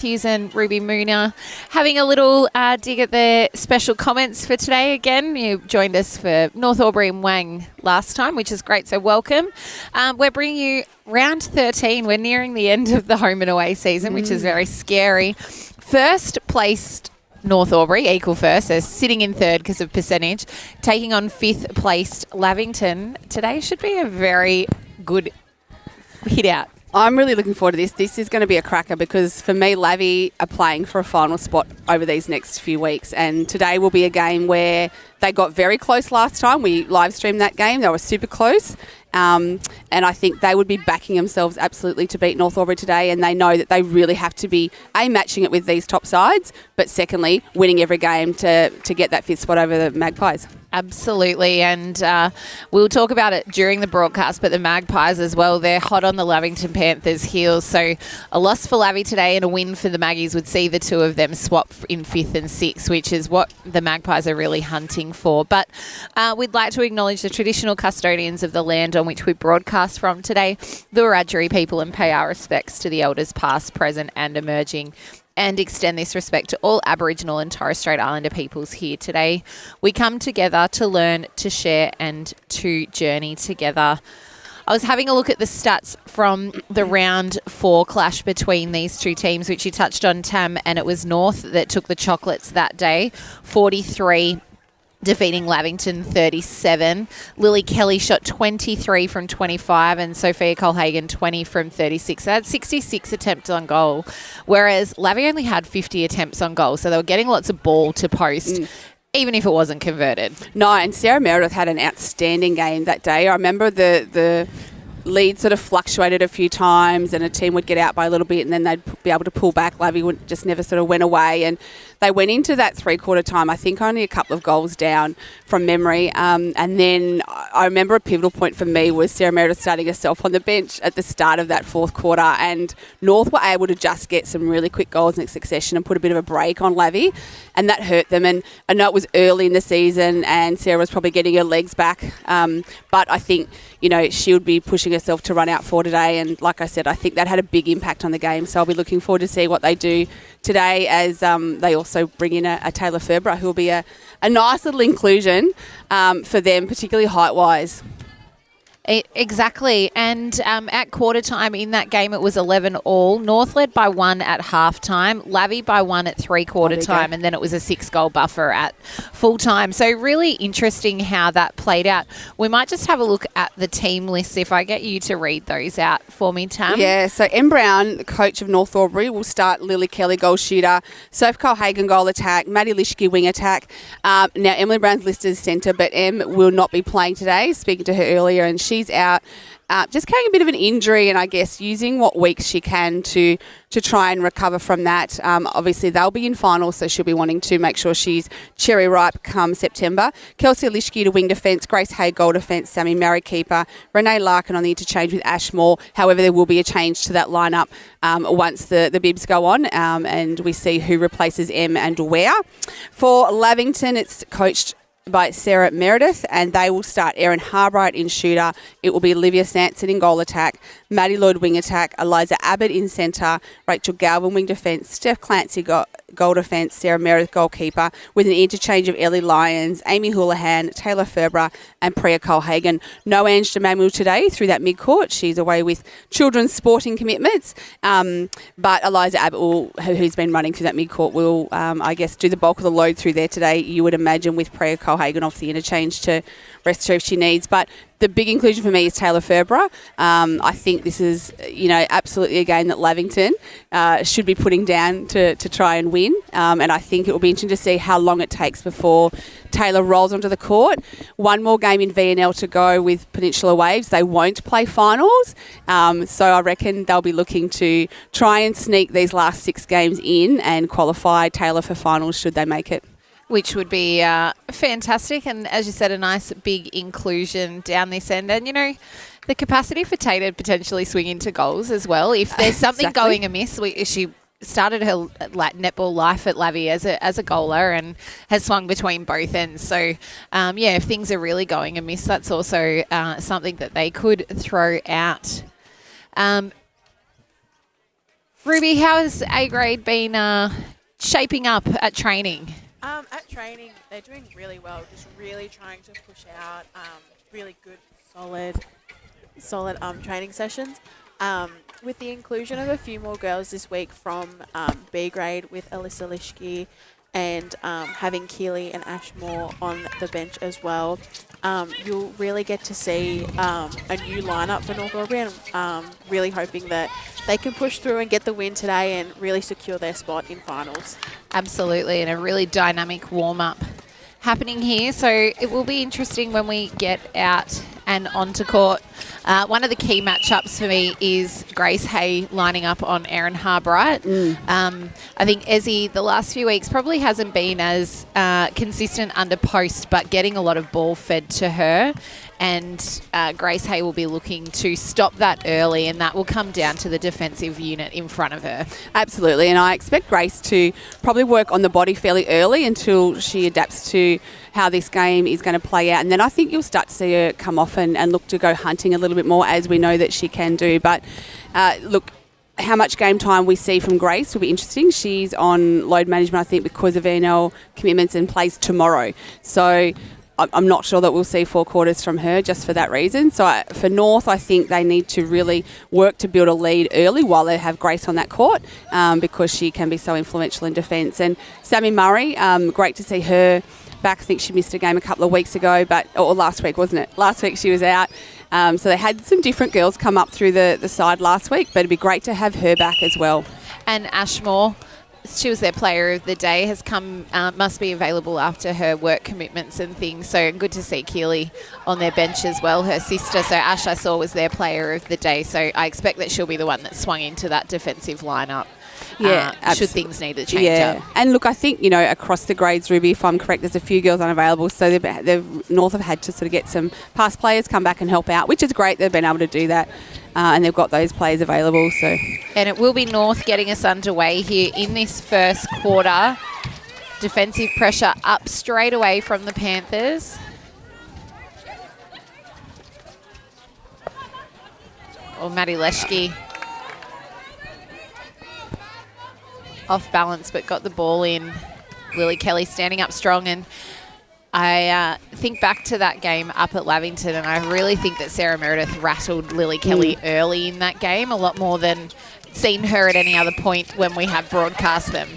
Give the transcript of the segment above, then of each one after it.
Hughes and Ruby Mooner having a little dig at the special comments for today again. You joined us for North Albury and Wang last time, which is great, so welcome. We're bringing you round 13. We're nearing the end of the home and away season, which is very scary. First placed North Albury, equal first, so sitting in third because of percentage, taking on fifth placed Lavington. Today should be a very good hit out. I'm really looking forward to this. This is going to be a cracker because for me, Lavi are playing for a final spot over these next few weeks, and today will be a game where they got very close last time. We live streamed that game. They were super close. And I think they would be backing themselves absolutely to beat North Albury today, and they know that they really have to be, A, matching it with these top sides, but secondly, winning every game to get that fifth spot over the Magpies. Absolutely, and we'll talk about it during the broadcast, but the Magpies as well, they're hot on the Lavington Panthers' heels, so a loss for Lavie today and a win for the Maggies would see the two of them swap in fifth and sixth, which is what the Magpies are really hunting for. But we'd like to acknowledge the traditional custodians of the land on which we broadcast from today, the Wiradjuri people, and pay our respects to the elders past, present and emerging, and extend this respect to all Aboriginal and Torres Strait Islander peoples here today. We come together to learn, to share and to journey together. I was having a look at the stats from the round 4 clash between these two teams, which you touched on, Tam, and it was North that took the chocolates that day, 43 defeating Lavington 37. Lily Kelly shot 23 from 25 and Sophia Colhagen 20 from 36. They had 66 attempts on goal, whereas Lavie only had 50 attempts on goal, so they were getting lots of ball to post. Even if it wasn't converted. No, and Sarah Meredith had an outstanding game that day. I remember the lead sort of fluctuated a few times and a team would get out by a little bit and then they'd be able to pull back. Lavie would just never sort of went away, and they went into that three-quarter time, I think only a couple of goals down from memory. And then I remember a pivotal point for me was Sarah Meredith starting herself on the bench at the start of that fourth quarter, and North were able to just get some really quick goals in succession and put a bit of a break on Lavie, and that hurt them. And I know it was early in the season and Sarah was probably getting her legs back, but I think, you know, she would be pushing herself to run out for today, and like I said, I think that had a big impact on the game, so I'll be looking forward to see what they do today as they also bring in a Taylor Ferbra, who will be a nice little inclusion for them, particularly height-wise. Exactly, and at quarter time in that game it was 11-all. North led by 1 at half time, Lavie by 1 at three-quarter time, and then it was a 6-goal buffer at full time. So really interesting how that played out. We might just have a look at the team list if I get you to read those out for me, Tam. Yeah, so Em Brown, the coach of North Albury, will start Lily Kelly, goal shooter, Soph Colhagen, goal attack, Maddie Lishke, wing attack. Now Emily Brown's listed as centre, but Em will not be playing today, speaking to her earlier, and she's out just carrying a bit of an injury, and I guess using what weeks she can to try and recover from that. Obviously, they'll be in finals, so she'll be wanting to make sure she's cherry ripe come September. Kelsey Lishke to wing defence, Grace Hay goal defence, Sammy Murray keeper, Renee Larkin on the interchange with Ash Moore. However, there will be a change to that lineup once the bibs go on, and we see who replaces Em and where. For Lavington, it's coached by Sarah Meredith, and they will start Erin Harbright in shooter. It will be Olivia Sanson in goal attack, Maddie Lloyd wing attack, Eliza Abbott in centre, Rachel Galvin wing defence, Steph Clancy goal defence, Sarah Meredith goalkeeper, with an interchange of Ellie Lyons, Amy Houlihan, Taylor Ferbra and Priya Colhagen. No Ange DeManuel today through that mid-court. She's away with children's sporting commitments, but Eliza Abbott, who's been running through that mid-court, will, I guess, do the bulk of the load through there today, you would imagine, with Priya Colhagen off the interchange to rest her if she needs. But the big inclusion for me is Taylor Ferbra. I think this is, absolutely a game that Lavington should be putting down to try and win. And I think it will be interesting to see how long it takes before Taylor rolls onto the court. One more game in VNL to go with Peninsula Waves. They won't play finals. So I reckon they'll be looking to try and sneak these last 6 games in and qualify Taylor for finals should they make it. Which would be fantastic, and as you said, a nice big inclusion down this end. And, the capacity for Taylor to potentially swing into goals as well. If there's something going amiss, she started her netball life at Lavie as a goaler and has swung between both ends. So, if things are really going amiss, that's also something that they could throw out. Ruby, how has A grade been shaping up at training? At training, they're doing really well. Just really trying to push out really good, solid training sessions. With the inclusion of a few more girls this week from B grade with Alyssa Lishke and having Keely and Ashmore on the bench as well, you'll really get to see a new lineup for North Albury, and really hoping that they can push through and get the win today and really secure their spot in finals. Absolutely, and a really dynamic warm-up happening here. So it will be interesting when we get out and onto court. One of the key matchups for me is Grace Hay lining up on Erin Harbright. I think Ezzy, the last few weeks, probably hasn't been as consistent under post, but getting a lot of ball fed to her. And Grace Hay will be looking to stop that early, and that will come down to the defensive unit in front of her. Absolutely, and I expect Grace to probably work on the body fairly early until she adapts to how this game is going to play out. And then I think you'll start to see her come off and look to go hunting a little bit more, as we know that she can do. But look, how much game time we see from Grace will be interesting. She's on load management, I think, because of VNL commitments, and plays tomorrow. So I'm not sure that we'll see 4 quarters from her just for that reason. So for North, I think they need to really work to build a lead early while they have Grace on that court, because she can be so influential in defence. And Sammy Murray, great to see her back. I think she missed a game a couple of weeks ago, or last week, wasn't it? Last week she was out. So they had some different girls come up through the side last week, but it'd be great to have her back as well. And Ashmore, she was their player of the day, has come, must be available after her work commitments and things. So good to see Keely on their bench as well, her sister. So Ash, I saw, was their player of the day. So I expect that she'll be the one that swung into that defensive lineup. Should things need to change up. And look, I think, across the grades, Ruby, if I'm correct, there's a few girls unavailable. So they've North have had to sort of get some past players come back and help out, which is great. They've been able to do that. And they've got those players available. So, and it will be North getting us underway here in this first quarter. Defensive pressure up straight away from the Panthers. Maddie Leshke off balance, but got the ball in. Lily Kelly standing up strong, and I think back to that game up at Lavington, and I really think that Sarah Meredith rattled Lily Kelly early in that game, a lot more than seen her at any other point when we have broadcast them.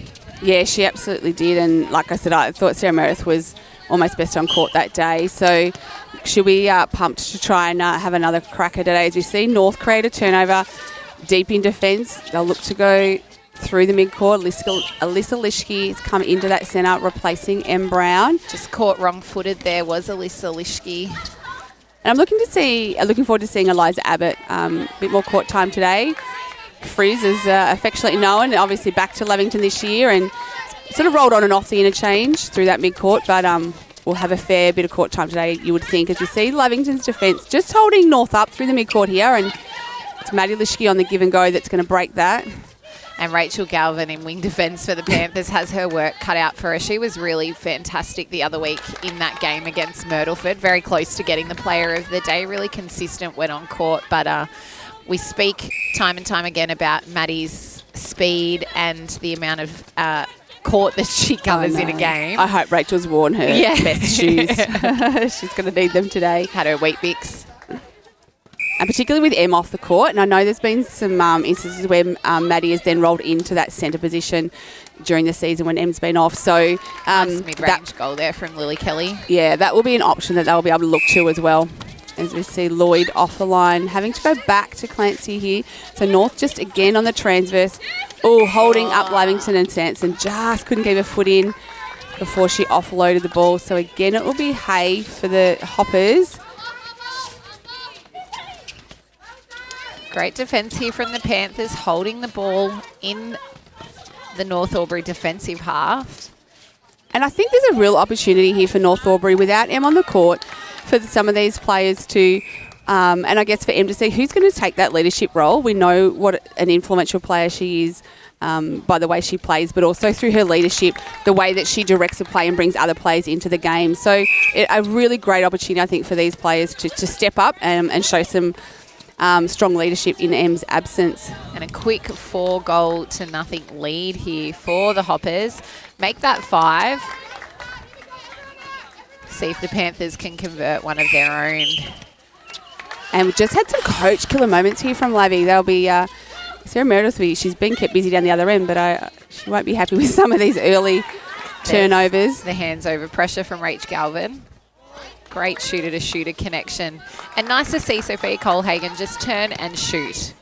Yeah, she absolutely did, and like I said, I thought Sarah Meredith was almost best on court that day. So she'll be pumped to try and have another cracker today. As we see North create a turnover deep in defence. They'll look to go through the midcourt. Alyssa Lishke has come into that centre, replacing Em Brown. Just caught wrong-footed there was Alyssa Lishke. And I'm looking forward to seeing Eliza Abbott a bit more court time today. Frizz is affectionately known, obviously back to Lavington this year, and sort of rolled on and off the interchange through that midcourt, but we'll have a fair bit of court time today, you would think, as we see Lavington's defence just holding North up through the midcourt here, and it's Maddie Lishke on the give and go that's going to break that. And Rachel Galvin in wing defence for the Panthers has her work cut out for her. She was really fantastic the other week in that game against Myrtleford. Very close to getting the player of the day. Really consistent when on court. But we speak time and time again about Maddie's speed and the amount of court that she covers in a game. I hope Rachel's worn her best shoes. She's going to need them today. Had her Wheat Bix. And particularly with Em off the court. And I know there's been some instances where Maddie has then rolled into that centre position during the season when Em's been off. So nice mid-range goal there from Lily Kelly. Yeah, that will be an option that they'll be able to look to as well. As we see Lloyd off the line, having to go back to Clancy here. So North just again on the transverse. Holding up Lavington, and Sanson just couldn't get a foot in before she offloaded the ball. So again, it will be Hay for the Hoppers. Great defence here from the Panthers, holding the ball in the North Albury defensive half. And I think there's a real opportunity here for North Albury without Em on the court for some of these players to, and I guess for Em to see who's going to take that leadership role. We know what an influential player she is by the way she plays, but also through her leadership, the way that she directs the play and brings other players into the game. So a really great opportunity, I think, for these players to step up and show some strong leadership in Em's absence. And a quick 4-0 lead here for the Hoppers. Make that 5. See if the Panthers can convert one of their own. And we've just had some coach killer moments here from Lavy. They'll be Sarah Meredith. She's been kept busy down the other end, but she won't be happy with some of these early turnovers. The hands over pressure from Rach Galvin. Great shooter-to-shooter connection. And nice to see Sophia Colhagen just turn and shoot.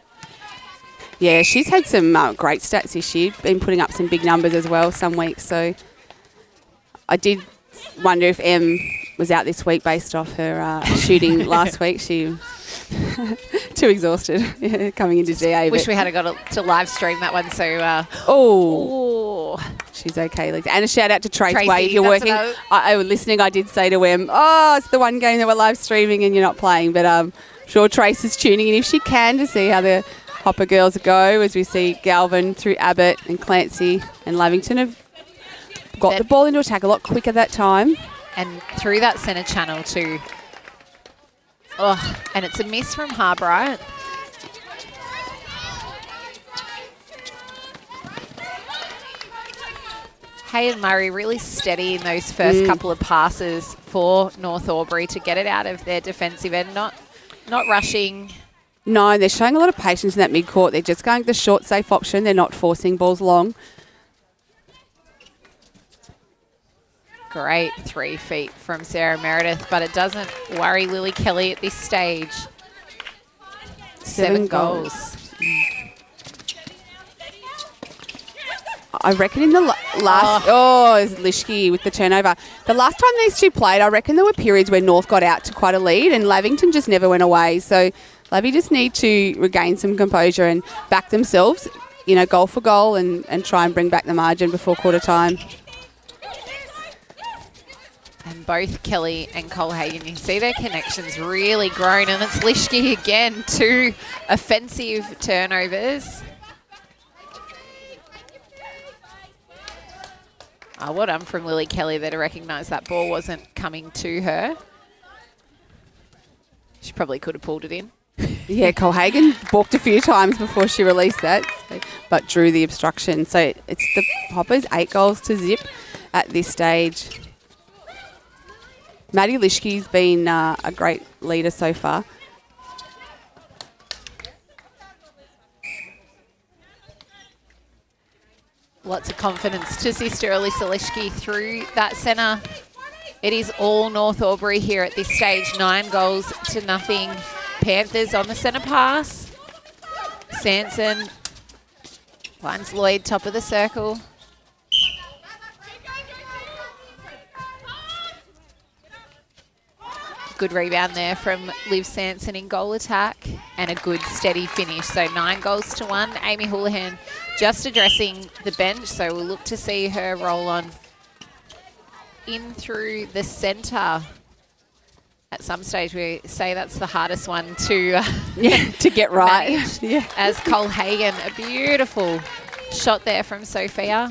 Yeah, she's had some great stats this year. Been putting up some big numbers as well some weeks. So I did wonder if Em was out this week based off her shooting last week. She too exhausted coming into GA. Wish we had got to live stream that one. So she's okay. And a shout out to Tracy. If you're that's working, I was listening. I did say to Em, it's the one game that we're live streaming and you're not playing. But I'm sure Trace is tuning in if she can to see how the Hopper girls go, as we see Galvin through Abbott and Clancy and Lavington have got the ball into attack a lot quicker that time. And through that centre channel too. And it's a miss from Harbright. Hayden Murray really steady in those first couple of passes for North Albury to get it out of their defensive end, not rushing. No, they're showing a lot of patience in that mid-court. They're just going the short, safe option. They're not forcing balls long. Great 3 feet from Sarah Meredith, but it doesn't worry Lily Kelly at this stage. 7 goals. I reckon in the last... it's Lischke with the turnover. The last time these two played, I reckon there were periods where North got out to quite a lead and Lavington just never went away. So Lavy just need to regain some composure and back themselves, goal for goal and try and bring back the margin before quarter time. And both Kelly and Colhagen, you can see their connections really grown. And it's Lischke again, 2 offensive turnovers. Well done from Lily Kelly there to recognise that ball wasn't coming to her. She probably could have pulled it in. Yeah, Colhagen balked a few times before she released that, but drew the obstruction. So it's the Hoppers 8 goals to zip at this stage. Maddie Lischke's been a great leader so far. Lots of confidence to sister Alyssa Lischke through that centre. It is all North Albury here at this stage. 9 goals to nothing. Panthers on the centre pass. Sanson finds Lloyd top of the circle. Good rebound there from Liv Sanson in goal attack and a good steady finish. So 9 goals to 1. Amy Houlihan just addressing the bench. So we'll look to see her roll on in through the centre. At some stage we say that's the hardest one to to get right. As Colhagen, a beautiful shot there from Sophia.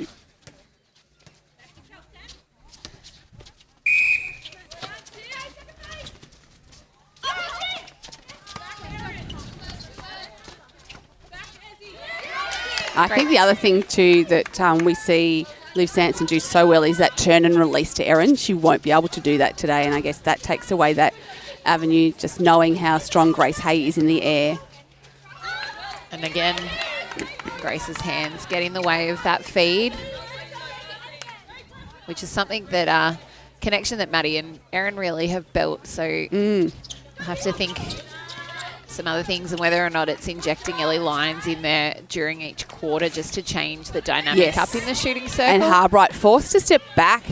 I think the other thing too that we see Liv Sanson do so well is that turn and release to Erin. She won't be able to do that today, and I guess that takes away that avenue, just knowing how strong Grace Hay is in the air. And again, Grace's hands get in the way of that feed, which is something that connection that Maddie and Erin really have built. So I have to think some other things and whether or not it's injecting Ellie Lyons in there during each quarter just to change the dynamic up in the shooting circle. And Harbright forced to step back,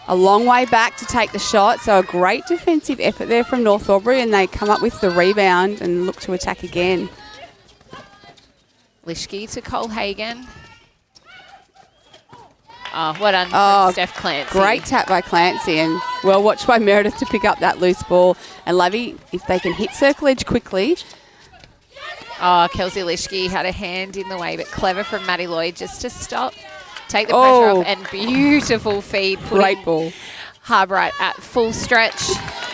a long way back to take the shot. So a great defensive effort there from North Albury, and they come up with the rebound and look to attack again. Lischke to Colhagen. Well done from Steph Clancy. Great tap by Clancy, and well watched by Meredith to pick up that loose ball. And Lavy, if they can hit circle edge quickly. Kelsey Lischke had a hand in the way, but clever from Maddie Lloyd just to stop, take the pressure off, and beautiful feed. Great ball. Harbright at full stretch.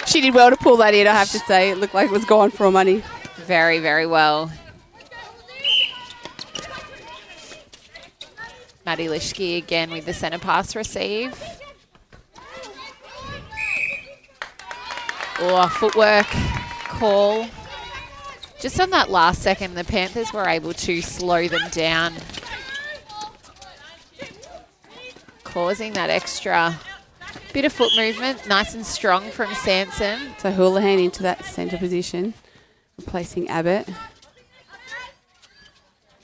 She did well to pull that in, I have to say. It looked like it was gone for money. very, very well. Maddie Lischke again with the centre pass receive. Footwork call. Just on that last second, the Panthers were able to slow them down, causing that extra bit of foot movement. Nice and strong from Sanson. So Houlihan into that centre position, replacing Abbott.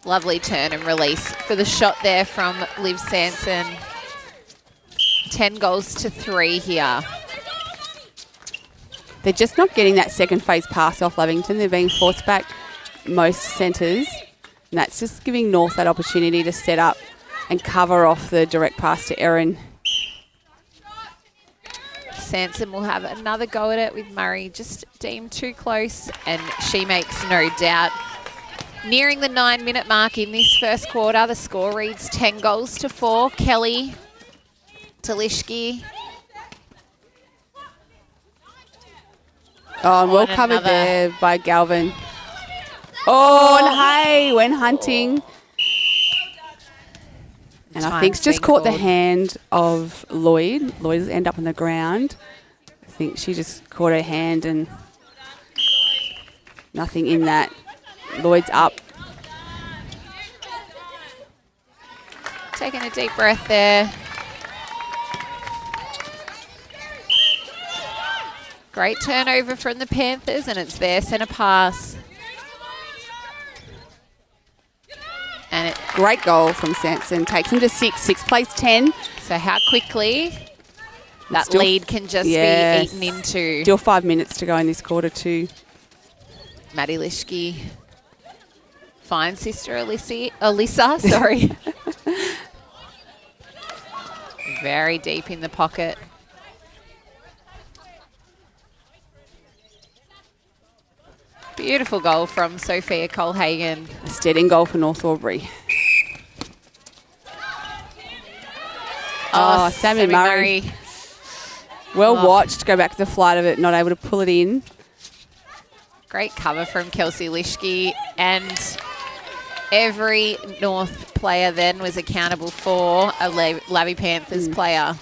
Lovely turn and release for the shot there from Liv Sanson. 10 goals to 3 here. They're just not getting that second phase pass off Lavington. They're being forced back most centres. And that's just giving North that opportunity to set up and cover off the direct pass to Erin. Sanson will have another go at it with Murray just deemed too close, and she makes no doubt. Nearing the 9-minute mark in this first quarter, the score reads 10 goals to 4. Kelly to Lischke. Oh, and well covered there by Galvin. Oh, and Hay went hunting. And I think it's just caught the hand of Lloyd. Lloyd's end up on the ground. I think she just caught her hand and nothing in that. Lloyd's up. Taking a deep breath there. Great turnover from the Panthers, and it's their centre pass. And it, great goal from Sanson. Takes him to 6. 6 plays 10. So how quickly that lead can just be eaten into. Still 5 minutes to go in this quarter too. Maddie Lischke finds sister Alyssa, sorry. Very deep in the pocket. Beautiful goal from Sophia Colhagen. A steadying goal for North Albury. Oh, Sammy Murray. Well watched. Go back to the flight of it. Not able to pull it in. Great cover from Kelsey Lischke. And every North player then was accountable for a Lavy Panthers player.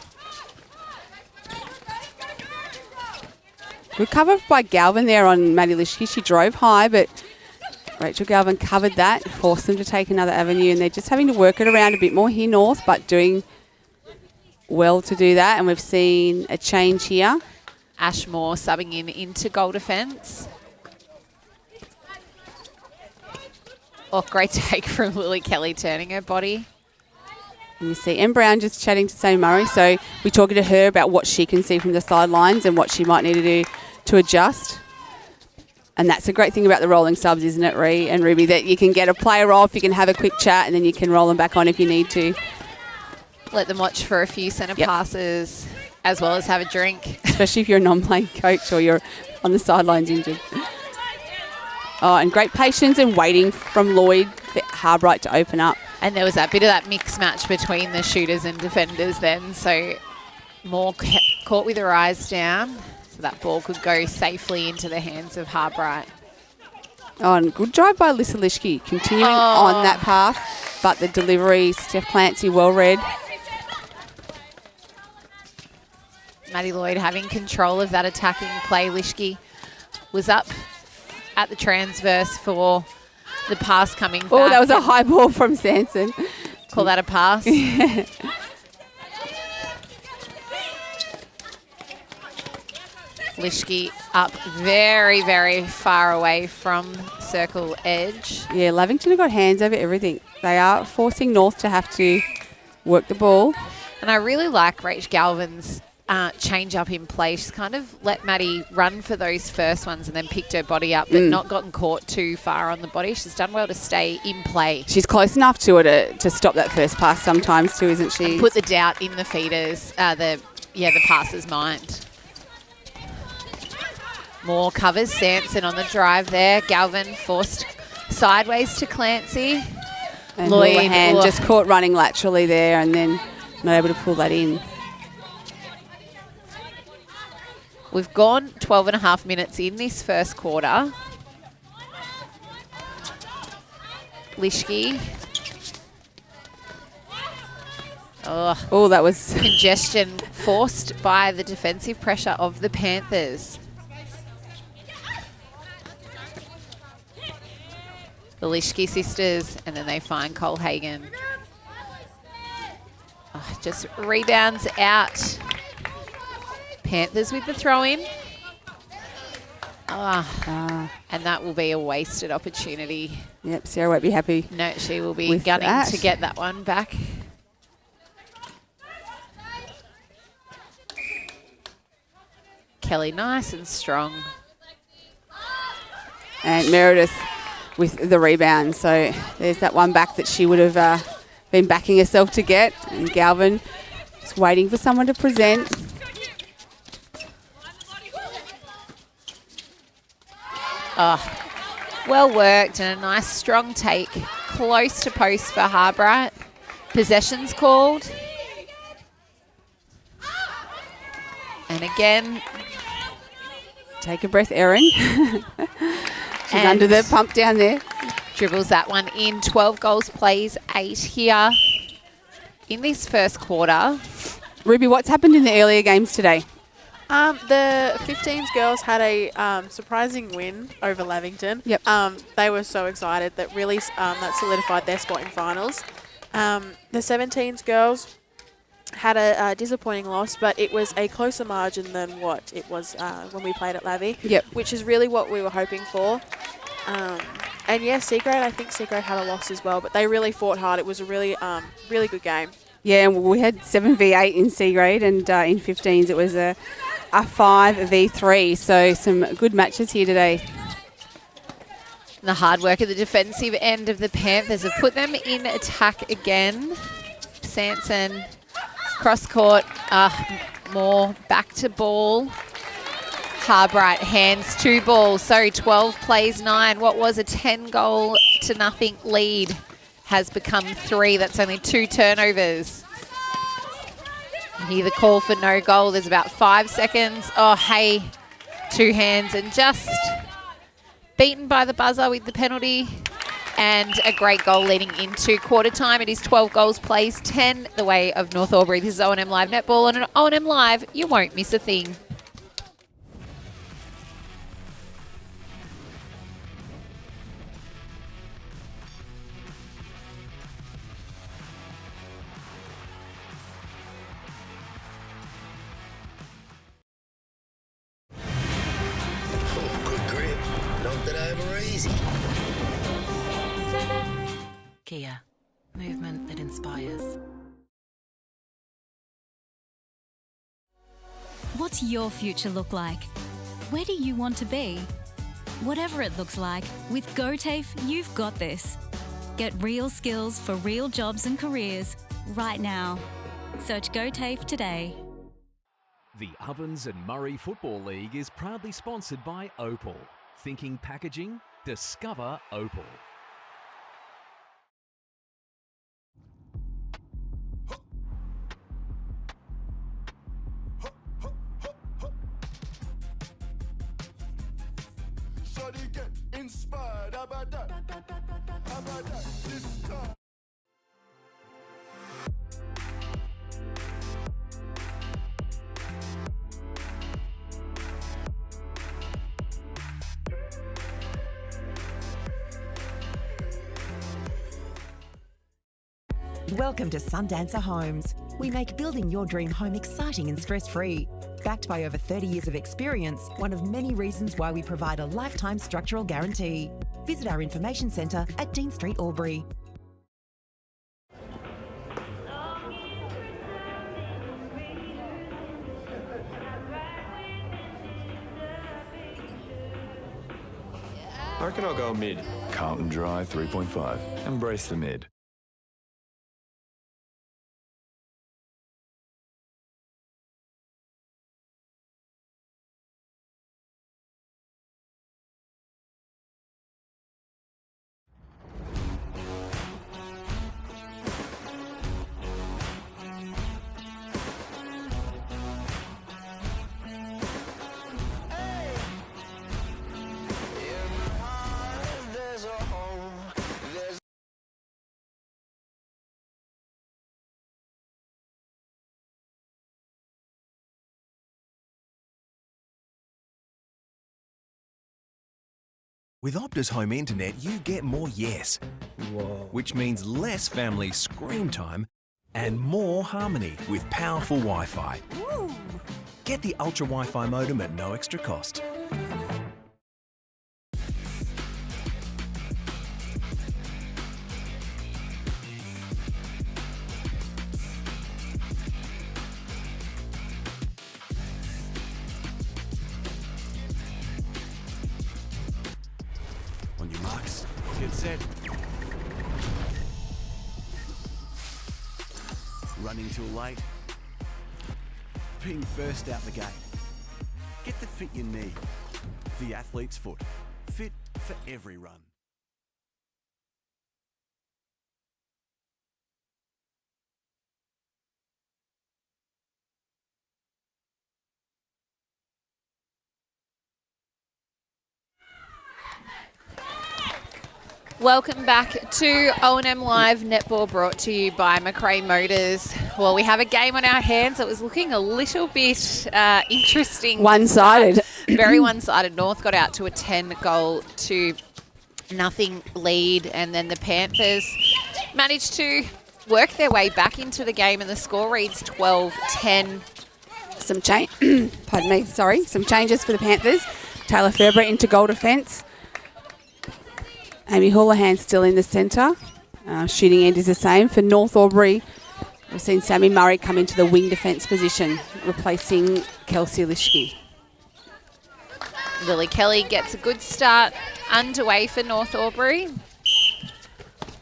Good cover by Galvin there on Maddie Lischke. She drove high, but Rachel Galvin covered that, forced them to take another avenue, and they're just having to work it around a bit more here, North, but doing well to do that. And we've seen a change here. Ashmore subbing into goal defence. Oh, great take from Lily Kelly turning her body. And you see Em Brown just chatting to Sammy Murray. So we're talking to her about what she can see from the sidelines and what she might need to do to adjust. And that's a great thing about the rolling subs, isn't it, Ree and Ruby, that you can get a player off, you can have a quick chat, and then you can roll them back on if you need to. Let them watch for a few centre passes as well as have a drink. Especially if you're a non-playing coach or you're on the sidelines injured. Oh, and great patience and waiting from Lloyd for Harbright to open up. And there was that bit of that mixed match between the shooters and defenders then. So Moore caught with her eyes down. So that ball could go safely into the hands of Harbright. Oh, and good drive by Alyssa Lischke, continuing on that path. But the delivery, Steph Clancy, well read. Maddie Lloyd having control of that attacking play. Lischke was up at the transverse for the pass coming back. Oh, that was a high ball from Sanson. Call that a pass. Lischke up very, very far away from circle edge. Yeah, Lavington have got hands over everything. They are forcing North to have to work the ball. And I really like Rach Galvin's change up in play. She's kind of let Maddie run for those first ones and then picked her body up, but not gotten caught too far on the body. She's done well to stay in play. She's close enough to her to stop that first pass sometimes too, isn't she? And put the doubt in the feeders, the passer's mind. More covers. Sanson on the drive there. Galvin forced sideways to Clancy. And Lloyd just caught running laterally there and then not able to pull that in. We've gone 12 and a half minutes in this first quarter. Lischke. Oh, Oh, that was... congestion forced by the defensive pressure of the Panthers. The Lischke sisters, and then they find Cole Hagan. Oh, just rebounds out. Panthers with the throw-in. And that will be a wasted opportunity. Yep, Sarah won't be happy. No, she will be with gunning that. to get that one back. Kelly nice and strong. And Meredith with the rebound. So there's that one back that she would have been backing herself to get. And Galvin just waiting for someone to present. Oh, well worked and a nice strong take. Close to post for Harborough. Possession's called. And again, Take a breath, Erin. She's under the pump down there. dribbles that one in. 12 goals, plays 8 here in this first quarter. Ruby, what's happened in the earlier games today? The 15s girls had a surprising win over Lavington. Yep. They were so excited that really that solidified their spot in finals. The 17s girls had a disappointing loss, but it was a closer margin than what it was when we played at Lavi. Yep. Which is really what we were hoping for. And yeah, Seagrade, I think Seagrade had a loss as well, but they really fought hard. It was a really, really good game. Yeah, we had 7v8 in C grade, and in 15s it was a 5v3. So some good matches here today. The hard work at the defensive end of the Panthers have put them in attack again. Sanson, cross court, more back to ball. Harbright hands 2 balls, so 12 plays 9. What was a 10-0 lead has become 3. That's only 2 turnovers. You hear the call for no goal. There's about 5 seconds. Oh, hey, 2 hands and just beaten by the buzzer with the penalty. And a great goal leading into quarter time. It is 12 goals, plays 10 the way of North Albury. This is O&M Live Netball. And on O&M Live, you won't miss a thing. Good grip. Knocked it over easy. Kia, movement that inspires. What's your future look like? Where do you want to be? Whatever it looks like, with GoTAFE, you've got this. Get real skills for real jobs and careers right now. Search GoTAFE today. The Ovens and Murray Football League is proudly sponsored by Opal. Thinking packaging? Discover Opal. Shawty get inspired. How about that? How about that? This time. Welcome to Sundancer Homes. We make building your dream home exciting and stress-free. Backed by over 30 years of experience, one of many reasons why we provide a lifetime structural guarantee. Visit our information centre at Dean Street, Albury. I reckon I'll go mid. Carlton Dry 3.5. Embrace the mid. With Optus Home Internet, you get more yes. Which means less family screen time and more harmony with powerful Wi-Fi. Get the Ultra Wi-Fi modem at no extra cost. On your marks, get set. Running too late. Being first out the gate. Get the fit you need. The athlete's foot. Fit for every run. Welcome back to O&M Live Netball, brought to you by McRae Motors. Well, we have a game on our hands. It was looking a little bit interesting. One-sided. Very one-sided. North got out to a 10-goal-0 lead, and then the Panthers managed to work their way back into the game, and the score reads 12-10. Some changes for the Panthers. Taylor Ferber into goal defence. Amy Houlihan still in the centre. Shooting end is the same. For North Albury, we've seen Sammy Murray come into the wing defence position, replacing Kelsey Lischke. Lily Kelly gets a good start underway for North Albury.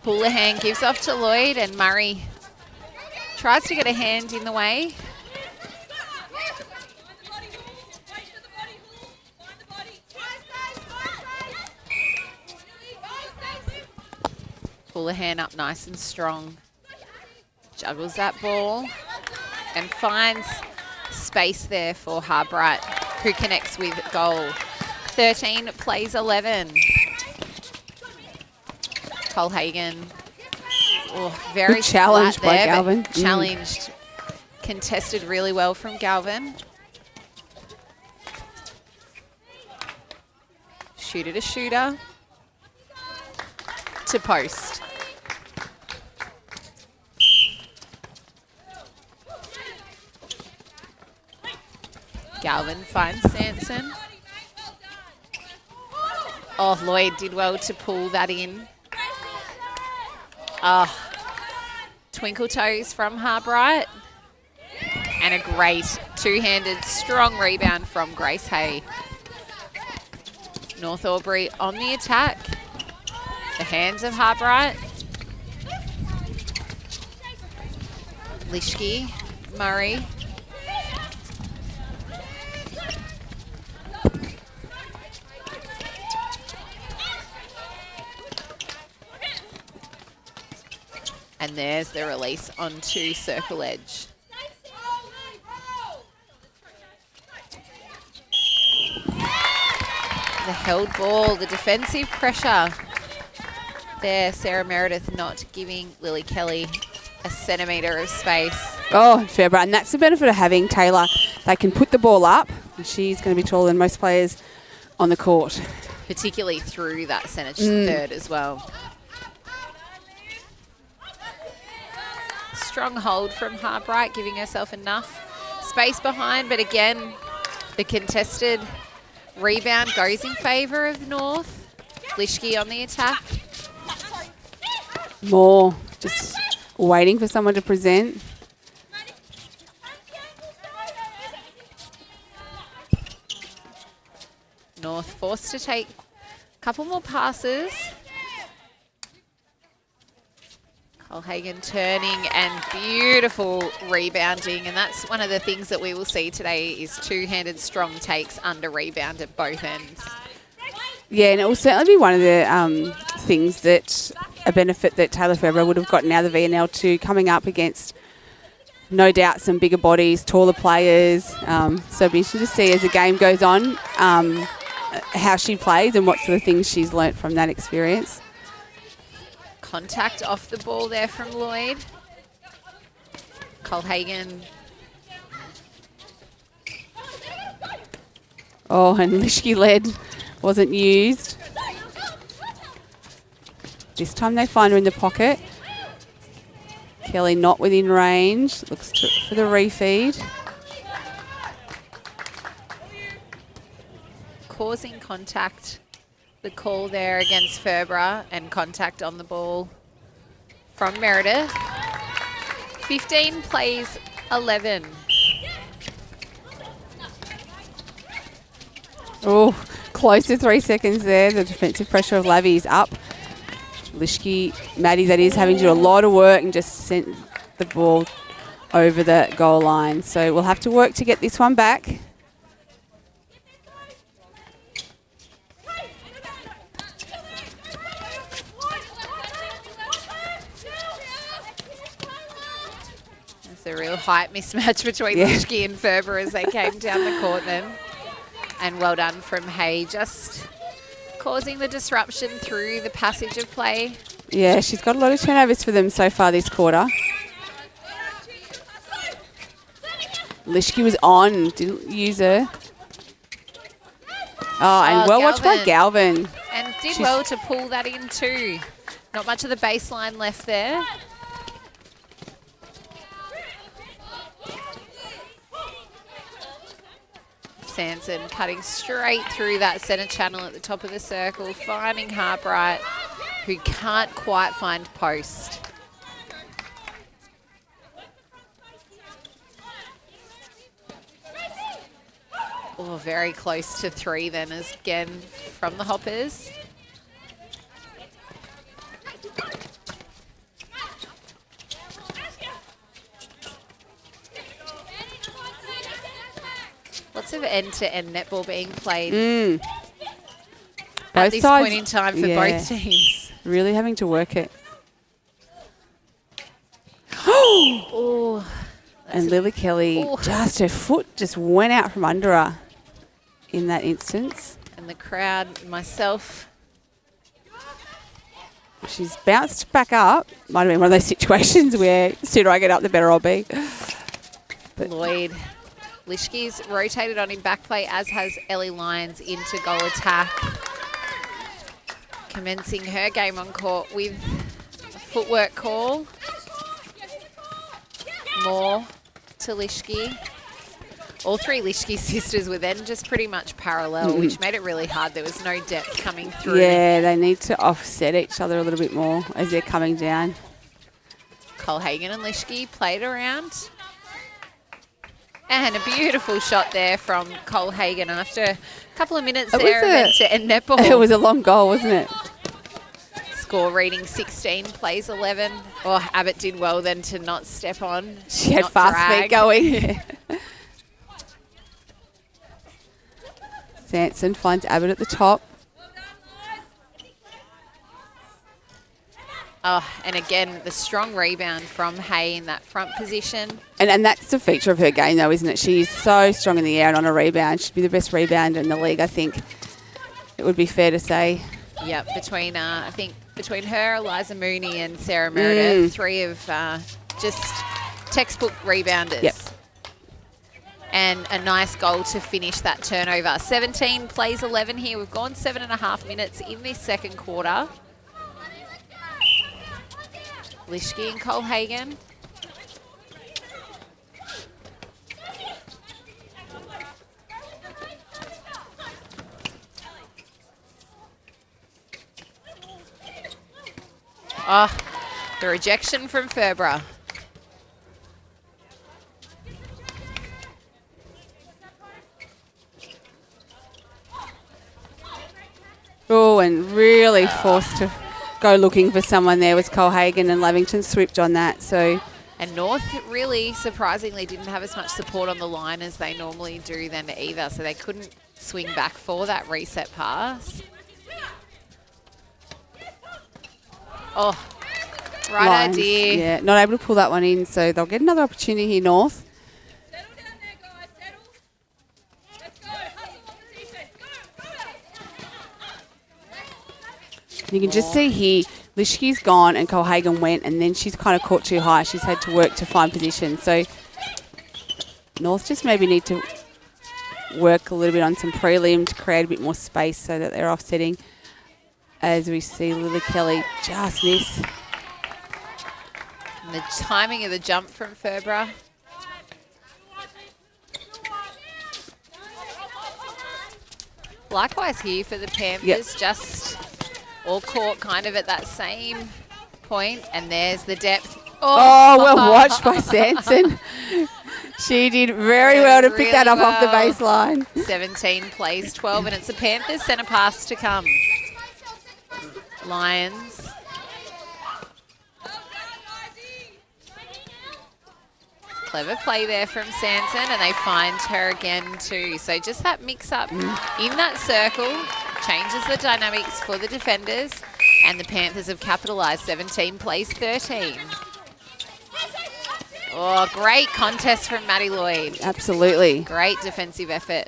Houlihan gives off to Lloyd, and Murray tries to get a hand in the way. Houlihan up nice and strong. Juggles that ball and finds space there for Harbright, who connects with goal. 13 plays 11. Colhagen. Oh, very good challenge flat there, by Galvin. Challenged. Contested really well from Galvin. Shooter to shooter. To post. Galvin finds Sanson. Oh, Lloyd did well to pull that in. Oh, twinkle toes from Harbright. And a great two-handed strong rebound from Grace Hay. North Albury on the attack. The hands of Harbright. Lischke, Murray. And there's the release onto circle edge. The held ball, the defensive pressure. There, Sarah Meredith not giving Lily Kelly a centimetre of space. Oh, Ferber, and that's the benefit of having Taylor. They can put the ball up, and she's going to be taller than most players on the court. Particularly through that centre third as well. Strong hold from Harbright, giving herself enough space behind, but again, the contested rebound goes in favour of North. Lischke on the attack. More just waiting for someone to present. North forced to take a couple more passes. Colhagen turning and beautiful rebounding, and that's one of the things that we will see today is two-handed strong takes under rebound at both ends. Yeah, and it will certainly be one of the things that a benefit that Taylor Ferber would have gotten out of the VNL too, coming up against no doubt some bigger bodies, taller players. So it'll be interesting to see as the game goes on how she plays and what sort of things she's learnt from that experience. Contact off the ball there from Lloyd. Colhagen. Oh, and Lischke led wasn't used. This time they find her in the pocket. Kelly not within range. Looks for the refeed. Causing contact. The call there against Ferbra and contact on the ball from Meredith. 15 plays 11. Oh, close to 3 seconds there. The defensive pressure of Lavy is up. Lischke, Maddie, that is, having to do a lot of work and just sent the ball over the goal line. So we'll have to work to get this one back. It's a real height mismatch between Lischke and Ferber as they came down the court then. And well done from Hay, just causing the disruption through the passage of play. Yeah, she's got a lot of turnovers for them so far this quarter. Lischke was on, didn't use her. Oh, and well watched by Galvin. And did well to pull that in too. Not much of the baseline left there. Sanson cutting straight through that centre channel at the top of the circle, finding Harbright, who can't quite find post. Oh, very close to 3 then again from the Hoppers. Lots of end-to-end netball being played at this point in time for both teams. Really having to work it. Oh, and Lily Kelly, just her foot just went out from under her in that instance. And the crowd, myself. She's bounced back up. Might have been one of those situations where the sooner I get up, the better I'll be. But Lloyd. Lischke's rotated on in back play, as has Ellie Lyons into goal attack. Commencing her game on court with a footwork call. More to Lischke. All 3 Lischke sisters were then just pretty much parallel, which made it really hard. There was no depth coming through. Yeah, they need to offset each other a little bit more as they're coming down. Colhagen and Lischke played around. And a beautiful shot there from Colhagen after a couple of minutes there to end netball. It was a long goal, wasn't it? Score reading 16 plays 11. Oh, Abbott did well then to not step on. She had fast feet going. Sanson finds Abbott at the top. Oh, and again, the strong rebound from Hay in that front position. And that's the feature of her game, though, isn't it? She's so strong in the air and on a rebound. She'd be the best rebounder in the league, I think. It would be fair to say. Yep, between her, Eliza Mooney and Sarah Meredith, 3 of just textbook rebounders. Yep. And a nice goal to finish that turnover. 17 plays 11 here. We've gone 7.5 minutes in this second quarter. Lischke and Colhagen. Oh, the rejection from Ferbra. Oh, and really forced to go looking for someone there was Colhagen, and Lavington swooped on that. So, and North really surprisingly didn't have as much support on the line as they normally do then either, so they couldn't swing back for that reset pass. Oh, right Lions, idea. Yeah, not able to pull that one in, so they'll get another opportunity here, North. You can just see here, Lischke's gone and Colhagen went, and then she's kind of caught too high. She's had to work to find position. So North just maybe need to work a little bit on some prelim to create a bit more space so that they're offsetting. as we see Lily Kelly just miss. And the timing of the jump from Ferbra. Likewise here for the Panthers, just all caught kind of at that same point. And there's the depth. Oh, well watched by Sanson. She did very well to pick that up off the baseline. 17 plays 12, and it's the Panthers centre pass to come. Lions. Clever play there from Sanson, and they find her again too. So just that mix-up in that circle changes the dynamics for the defenders, and the Panthers have capitalised. 17 plays 13. Oh, great contest from Maddie Lloyd. Absolutely. Great defensive effort.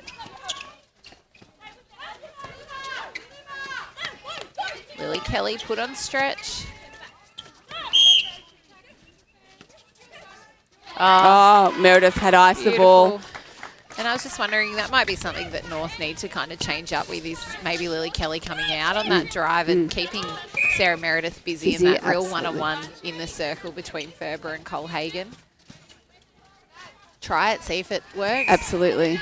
Lily Kelly put on stretch. Oh, Meredith had iced the ball. And I was just wondering, that might be something that North need to kind of change up with, is maybe Lily Kelly coming out on that drive and keeping Sarah Meredith busy in that real one-on-one in the circle between Ferber and Colhagen. Try it, see if it works. Absolutely.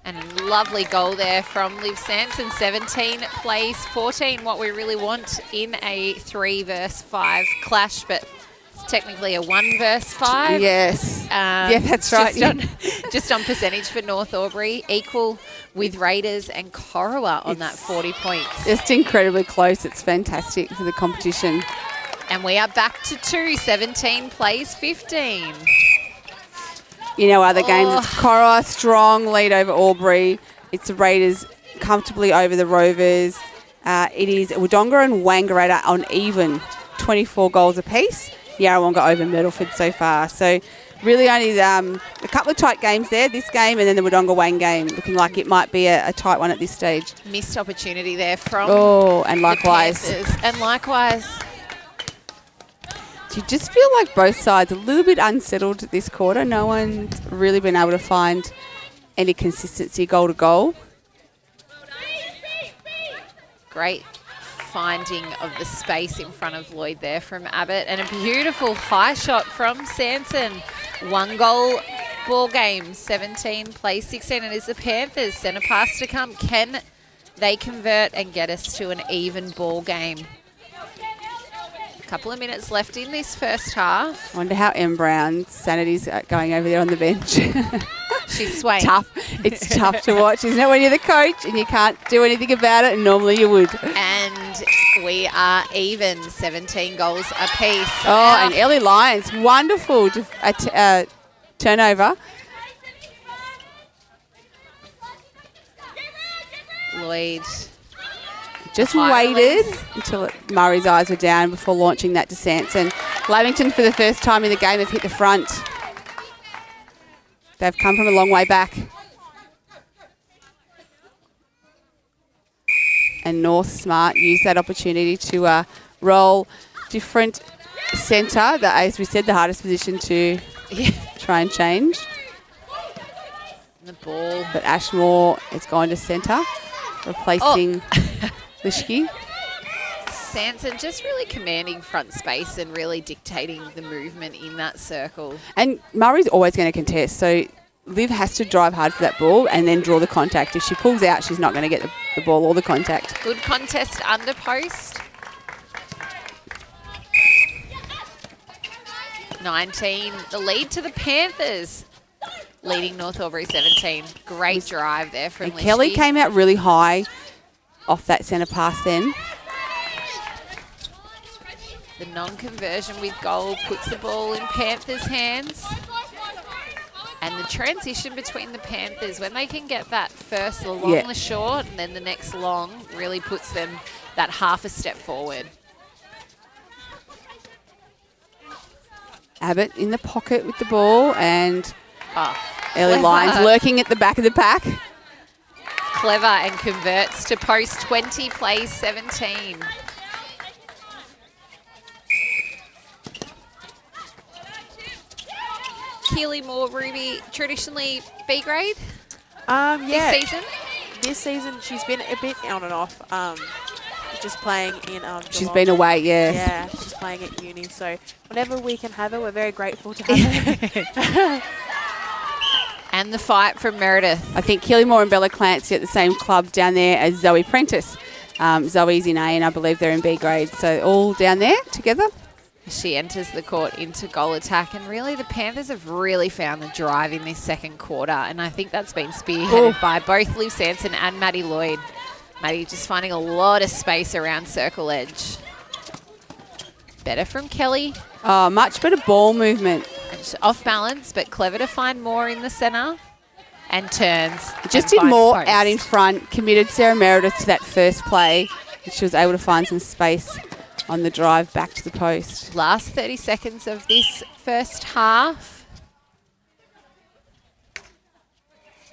And a lovely goal there from Liv Sanson. 17 plays 14, what we really want in a 3 versus 5 clash, but it's technically a 1 versus 5. Yes. Yeah, that's right. Just on percentage for North Albury, equal with Raiders and Corowa on that 40 points. Just incredibly close. It's fantastic for the competition. And we are back to 2, 17 plays 15. You know, other games, it's Corowa, strong lead over Albury. It's the Raiders comfortably over the Rovers. It is Wodonga and Wangaratta on even 24 goals apiece. Yarrawonga over Myrtleford so far. So really only a couple of tight games there, this game and then the Wodonga Wang game, looking like it might be a tight one at this stage. Missed opportunity there from and likewise. the Panthers. And likewise. Do you just feel like both sides a little bit unsettled this quarter? No one's really been able to find any consistency goal to goal. Great finding of the space in front of Lloyd there from Abbott, and a beautiful high shot from Sanson. 1 goal ball game, 17 plays 16. It is the Panthers centre pass to come. Can they convert and get us to an even ball game? Couple of minutes left in this first half. I wonder how M. Brown's sanity's going over there on the bench. She's swaying. Tough. It's tough to watch, isn't it, when you're the coach and you can't do anything about it, and normally you would. And we are even, 17 goals apiece. Oh, and Ellie Lyons, wonderful turnover. Lloyd just waited until Murray's eyes were down before launching that to Sanson. Lavington, for the first time in the game, have hit the front. They've come from a long way back. And North Smart used that opportunity to roll different centre. As we said, the hardest position to try and change. The ball. But Ashmore is going to centre, replacing Lischke. Sanson just really commanding front space and really dictating the movement in that circle. And Murray's always going to contest, so Liv has to drive hard for that ball and then draw the contact. If she pulls out, she's not going to get the ball or the contact. Good contest under post. 19, the lead to the Panthers. Leading North Albury 17. Great drive there from Lischke. Kelly came out really high off that centre pass then. The non-conversion with goal puts the ball in Panthers' hands. And the transition between the Panthers, when they can get that first long, the short, and then the next long, really puts them that half a step forward. Abbott in the pocket with the ball, and Ellie clever. Lyons lurking at the back of the pack. Clever, and converts to post. 20 plays 17. Keely Moore, Ruby, traditionally B grade Yeah. this season? This season, she's been a bit on and off. Just playing in She's Geelong. been away, yes. Yeah, she's playing at uni. So whenever we can have her, we're very grateful to have her. And the fight from Meredith. I think Killimore and Bella Clancy at the same club down there as Zoe Prentice. Zoe's in A and I believe they're in B grade. So all down there together. She enters the court into goal attack, and really the Panthers have really found the drive in this second quarter, and I think that's been spearheaded by both Liv Sanson and Maddie Lloyd. Maddie just finding a lot of space around circle edge. Better from Kelly. Oh, much better ball movement. And off balance, but clever to find more in the centre. And turns. Just did more out in front. Committed Sarah Meredith to that first play. And she was able to find some space on the drive back to the post. Last 30 seconds of this first half.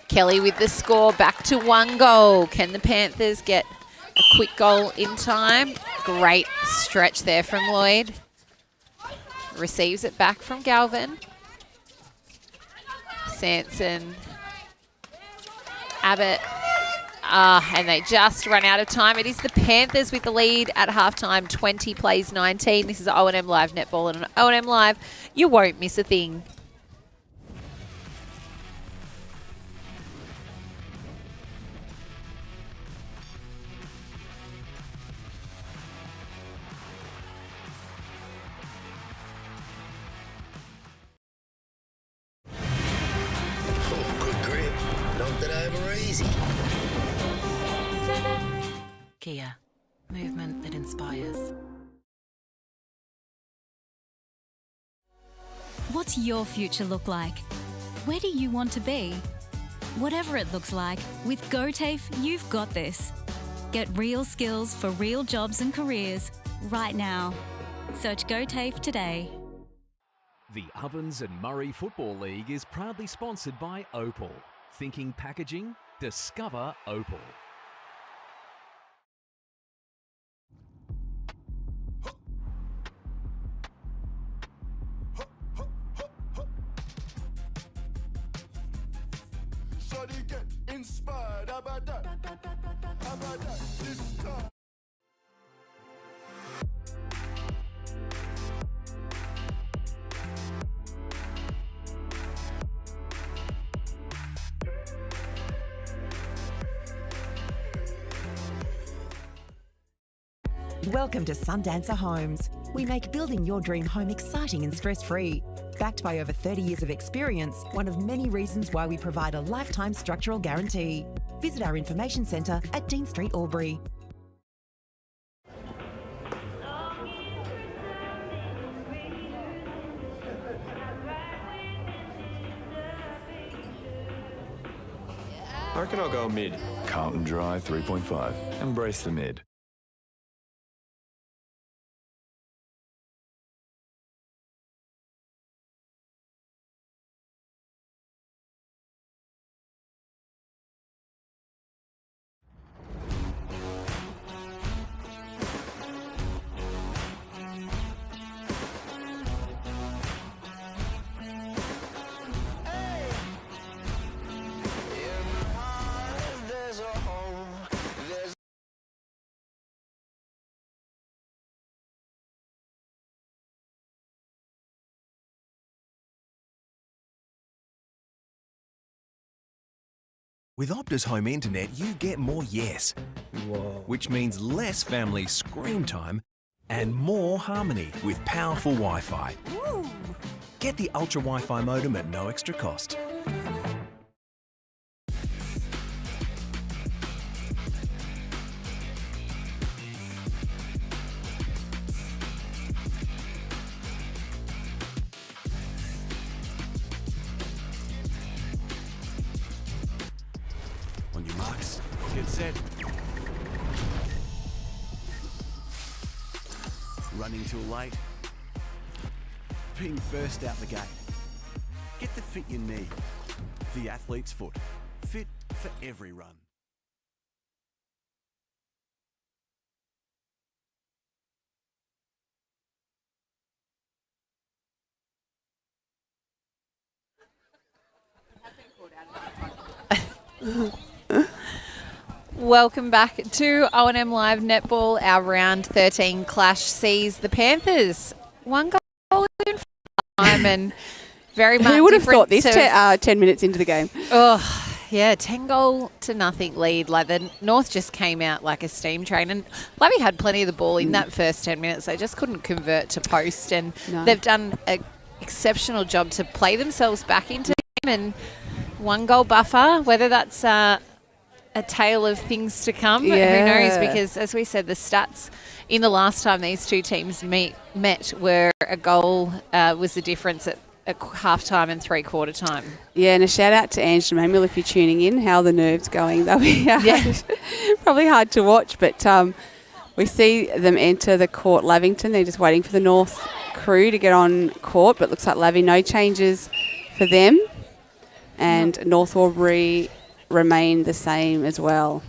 Kelly with the score, back to 1 goal. Can the Panthers get a quick goal in time? Great stretch there from Lloyd. Receives it back from Galvin. Sanson. Abbott. And they just run out of time. It is the Panthers with the lead at halftime, 20 plays 19. This is O&M Live Netball, and on O&M Live, you won't miss a thing. Oh, good grip. Not that I ever easy. Kia. Movement that inspires. What's your future look like? Where do you want to be? Whatever it looks like, with GoTAFE, you've got this. Get real skills for real jobs and careers right now. Search GoTAFE today. The Ovens and Murray Football League is proudly sponsored by Opal. Thinking packaging? Discover Opal. Welcome to Sundancer Homes. We make building your dream home exciting and stress-free. Backed by over 30 years of experience, one of many reasons why we provide a lifetime structural guarantee. Visit our information centre at Dean Street, Albury. I reckon I'll go mid. Carlton Dry 3.5. Embrace the mid. With Optus Home Internet, you get more yes. Which means less family screen time and more harmony with powerful Wi-Fi. Get the Ultra Wi-Fi modem at no extra cost. On your marks, get set. Running too late. Being first out the gate. Get the fit you need. The athlete's foot. Fit for every run. Welcome back to O&M Live Netball. Our round 13 clash sees the Panthers 1 goal in time and very much. Who would have thought this to- 10 minutes into the game? Oh, yeah, 10-0 lead. Like the North just came out like a steam train, and Lavy had plenty of the ball in that first 10 minutes. They just couldn't convert to post, and they've done an exceptional job to play themselves back into the game. And 1 goal buffer, whether that's a tale of things to come, who knows? Because as we said, the stats in the last time these two teams met were a goal was the difference at half-time and three-quarter time. Yeah, and a shout-out to Ange and Manuel if you're tuning in. How are the nerves going? They'll be probably hard to watch, but we see them enter the court Lavington. They're just waiting for the North crew to get on court, but looks like Lavy, no changes for them. And North Albury remain the same as well.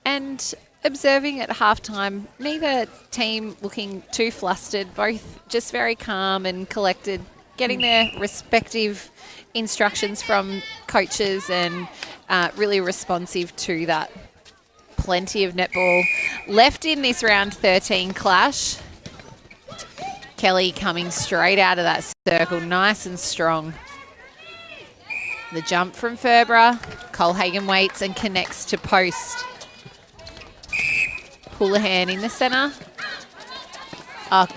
And observing at half-time, neither team looking too flustered, both just very calm and collected, getting their respective instructions from coaches and really responsive to that. Plenty of netball left in this round 13 clash. Kelly coming straight out of that circle, nice and strong. The jump from Ferbra. Colhagen waits and connects to post. Houlihan in the centre. Not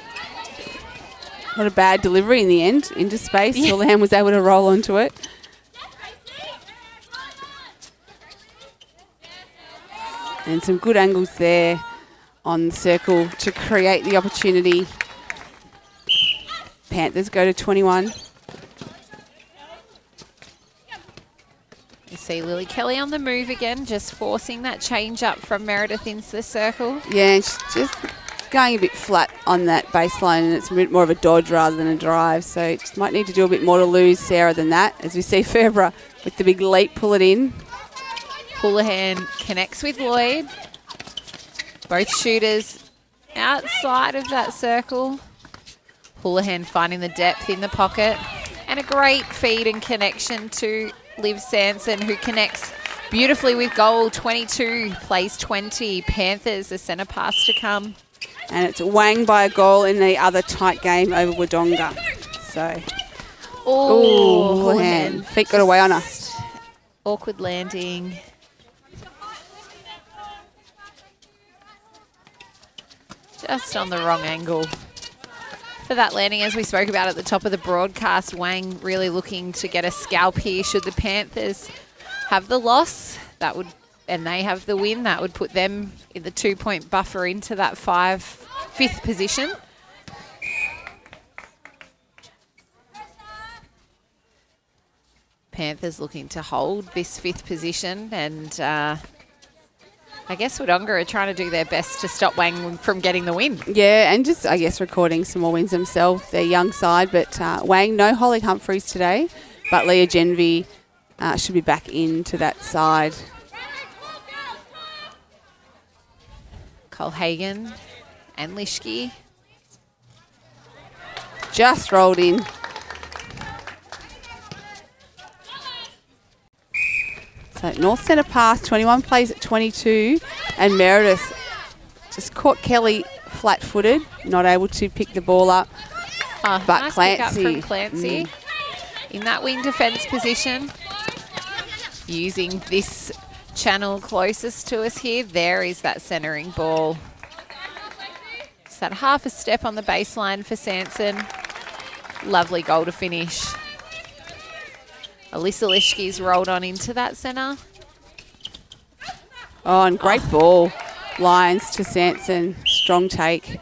a bad delivery in the end, into space. Houlihan was able to roll onto it. And some good angles there on the circle to create the opportunity. Panthers go to 21. You see Lily Kelly on the move again, just forcing that change up from Meredith into the circle. Yeah, and she's just going a bit flat on that baseline, and it's a bit more of a dodge rather than a drive. So just might need to do a bit more to lose Sarah than that. As we see Ferbra with the big leap, pull it in. Houlihan connects with Lloyd. Both shooters outside of that circle. Houlihan finding the depth in the pocket. And a great feed and connection to Liv Sanson, who connects beautifully with goal. 22 plays 20. Panthers, the centre pass to come. And it's Wang by a goal in the other tight game over Wodonga. So, Houlihan. Feet got away on her. Awkward landing. Just on the wrong angle for that landing, as we spoke about at the top of the broadcast. Wang really looking to get a scalp here. Should the Panthers have the loss, and they have the win, that would put them in the 2-point buffer into that fifth position. Panthers looking to hold this 5th position, and I guess Wodonga are trying to do their best to stop Wang from getting the win. Yeah, and just, I guess, recording some more wins themselves, their young side. But Wang, no Holly Humphreys today, but Leah Genvy should be back into that side. Colhagen and Lischke. Just rolled in. So North centre pass, 21 plays at 22, and Meredith just caught Kelly flat-footed, not able to pick the ball up. But nice Clancy. Pick up from Clancy in that wing defence position. Using this channel closest to us here, there is that centering ball. It's that half a step on the baseline for Sanson. Lovely goal to finish. Alyssa Lischke's rolled on into that centre. Oh, and great ball. Lions to Sanson. Strong take.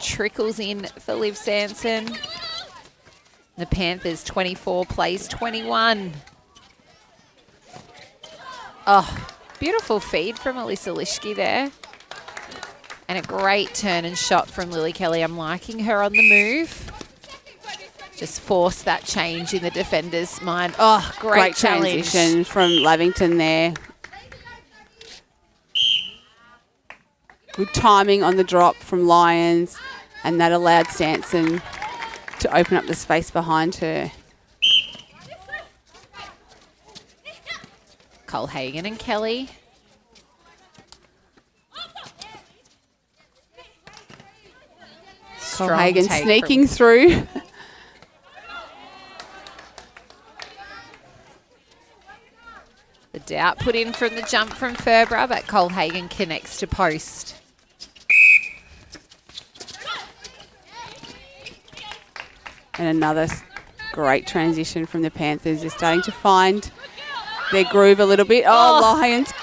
Trickles in for Liv Sanson. The Panthers 24 plays 21. Oh, beautiful feed from Alyssa Lischke there. And a great turn and shot from Lily Kelly. I'm liking her on the move. Just force that change in the defender's mind. Oh, great challenge. Transition from Lavington there. Good timing on the drop from Lions, and that allowed Sanson to open up the space behind her. Cole Hagan and Kelly. Cole Strong Hagan take sneaking from- through. The doubt put in from the jump from Furborough, but Cole Hagan connects to post. And another great transition from the Panthers. They're starting to find their groove a little bit. Oh, Lions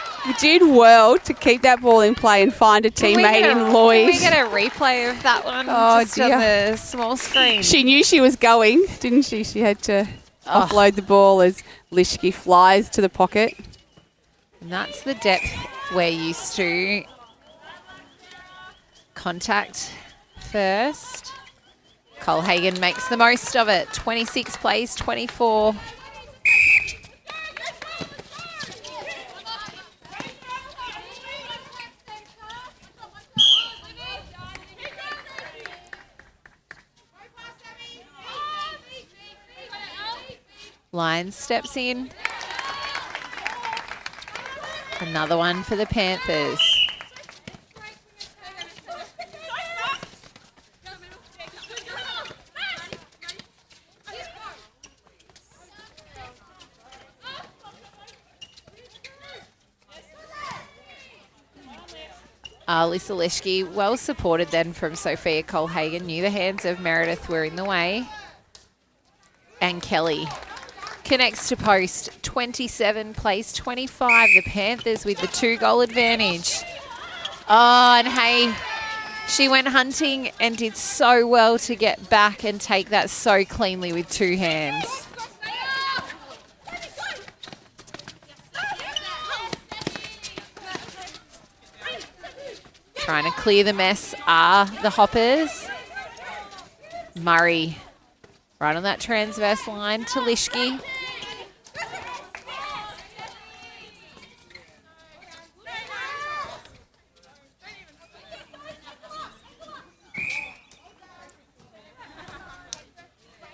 did well to keep that ball in play and find a teammate in Lloyd. Can we get a replay of that one Oh, just on the small screen? She knew she was going, didn't she? She had to offload the ball as Lischke flies to the pocket. And that's the depth we're used to. Contact first. Cole Hagan makes the most of it. 26 plays, 24. Lyons steps in. Another one for the Panthers. Lisa Lischke, well supported then from Sophia Cole Hagan. Knew the hands of Meredith were in the way. And Kelly connects to post. 27 plays 25. The Panthers with the 2-goal advantage. Oh, and hey, she went hunting and did so well to get back and take that so cleanly with 2 hands. Trying to clear the mess are the Hoppers. Murray right on that transverse line to Lischke.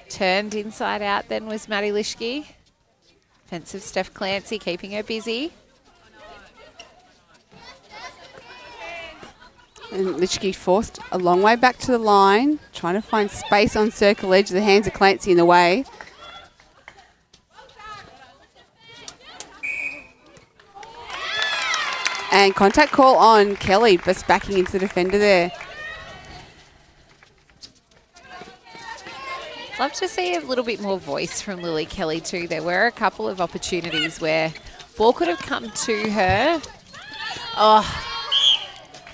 Turned inside out then was Maddie Lischke. Offensive Steph Clancy keeping her busy. And Lischke forced a long way back to the line, trying to find space on circle edge. The hands of Clancy in the way. And contact call on Kelly, just backing into the defender there. Love to see a little bit more voice from Lily Kelly too. There were a couple of opportunities where ball could have come to her. Oh,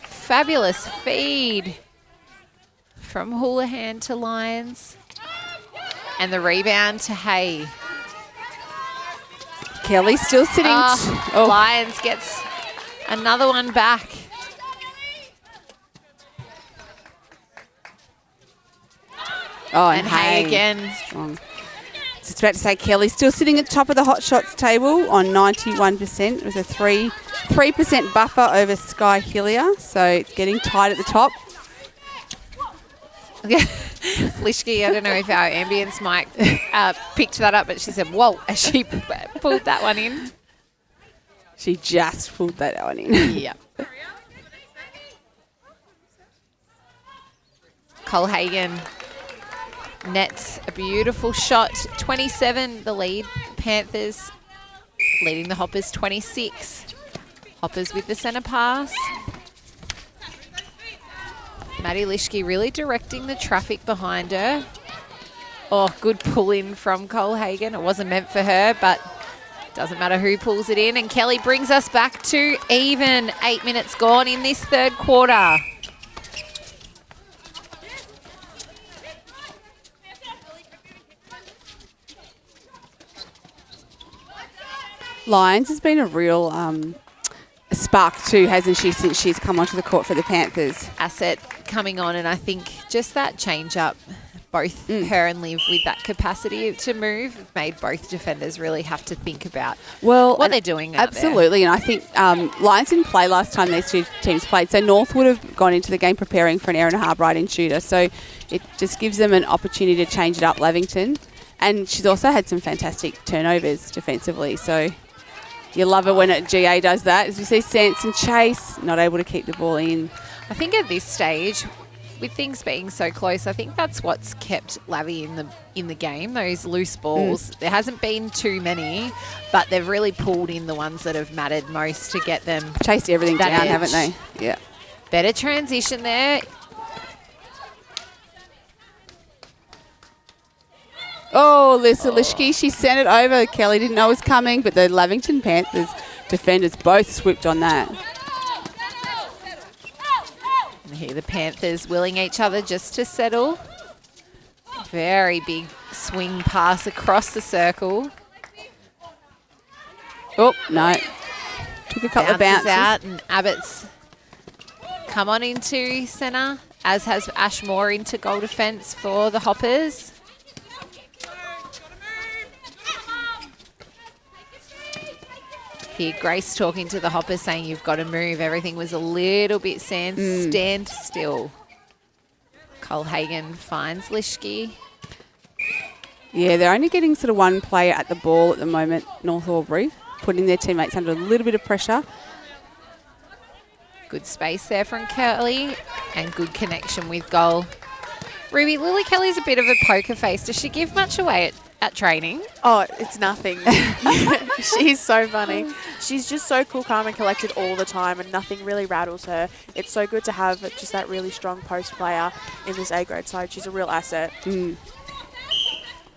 fabulous feed from Houlihan to Lyons. And the rebound to Hay. Kelly still sitting. Lyons gets another one back. Oh, and Hay again. Strong. Just about to say Kelly still sitting at the top of the hot shots table on 91%. It was a 3% buffer over Sky Hillier, so it's getting tight at the top. Lischke, I don't know if our ambience mic picked that up, but she said, whoa, as she pulled that one in. She just pulled that one in. Yeah. Cole Hagan nets a beautiful shot. 27, the lead. Panthers leading the Hoppers 26. Hoppers with the centre pass. Maddie Lischke really directing the traffic behind her. Oh, good pull in from Cole Hagan. It wasn't meant for her, but doesn't matter who pulls it in. And Kelly brings us back to even. 8 minutes gone in this third quarter. Lyons has been a real spark too, hasn't she, since she's come onto the court for the Panthers. Asset coming on, and I think just that change up, both her and Liv with that capacity to move, made both defenders really have to think about what they're doing out absolutely, and I think Lyons didn't play last time these two teams played, so North would have gone into the game preparing for an Erin Harbright shooter, so it just gives them an opportunity to change it up, Lavington. And she's also had some fantastic turnovers defensively, so You love it when GA does that. As you see Sanson chase, not able to keep the ball in. I think at this stage, with things being so close, I think that's what's kept Lavy in the game, those loose balls. There hasn't been too many, but they've really pulled in the ones that have mattered most to get them. Chased everything down, edge. haven't they? Yeah. Better transition there. Oh, Lisa Lischke, she sent it over. Kelly didn't know it was coming, but the Lavington Panthers defenders both swooped on that. And here the Panthers willing each other just to settle. Very big swing pass across the circle. Oh, no. Took a couple of bounces. Out, and Abbott's come on into centre, as has Ashmore into goal defence for the Hoppers. Here, Grace talking to the Hoppers saying you've got to move. Everything was a little bit stand still. Colhagen finds Lischke. Yeah, they're only getting sort of one player at the ball at the moment, North Albury, putting their teammates under a little bit of pressure. Good space there from Kelly and good connection with goal. Ruby, Lily Kelly's a bit of a poker face. Does she give much away at training? Oh, it's nothing. She's so funny. She's just so cool, calm and collected all the time and nothing really rattles her. It's so good to have just that really strong post player in this A-grade side. She's a real asset.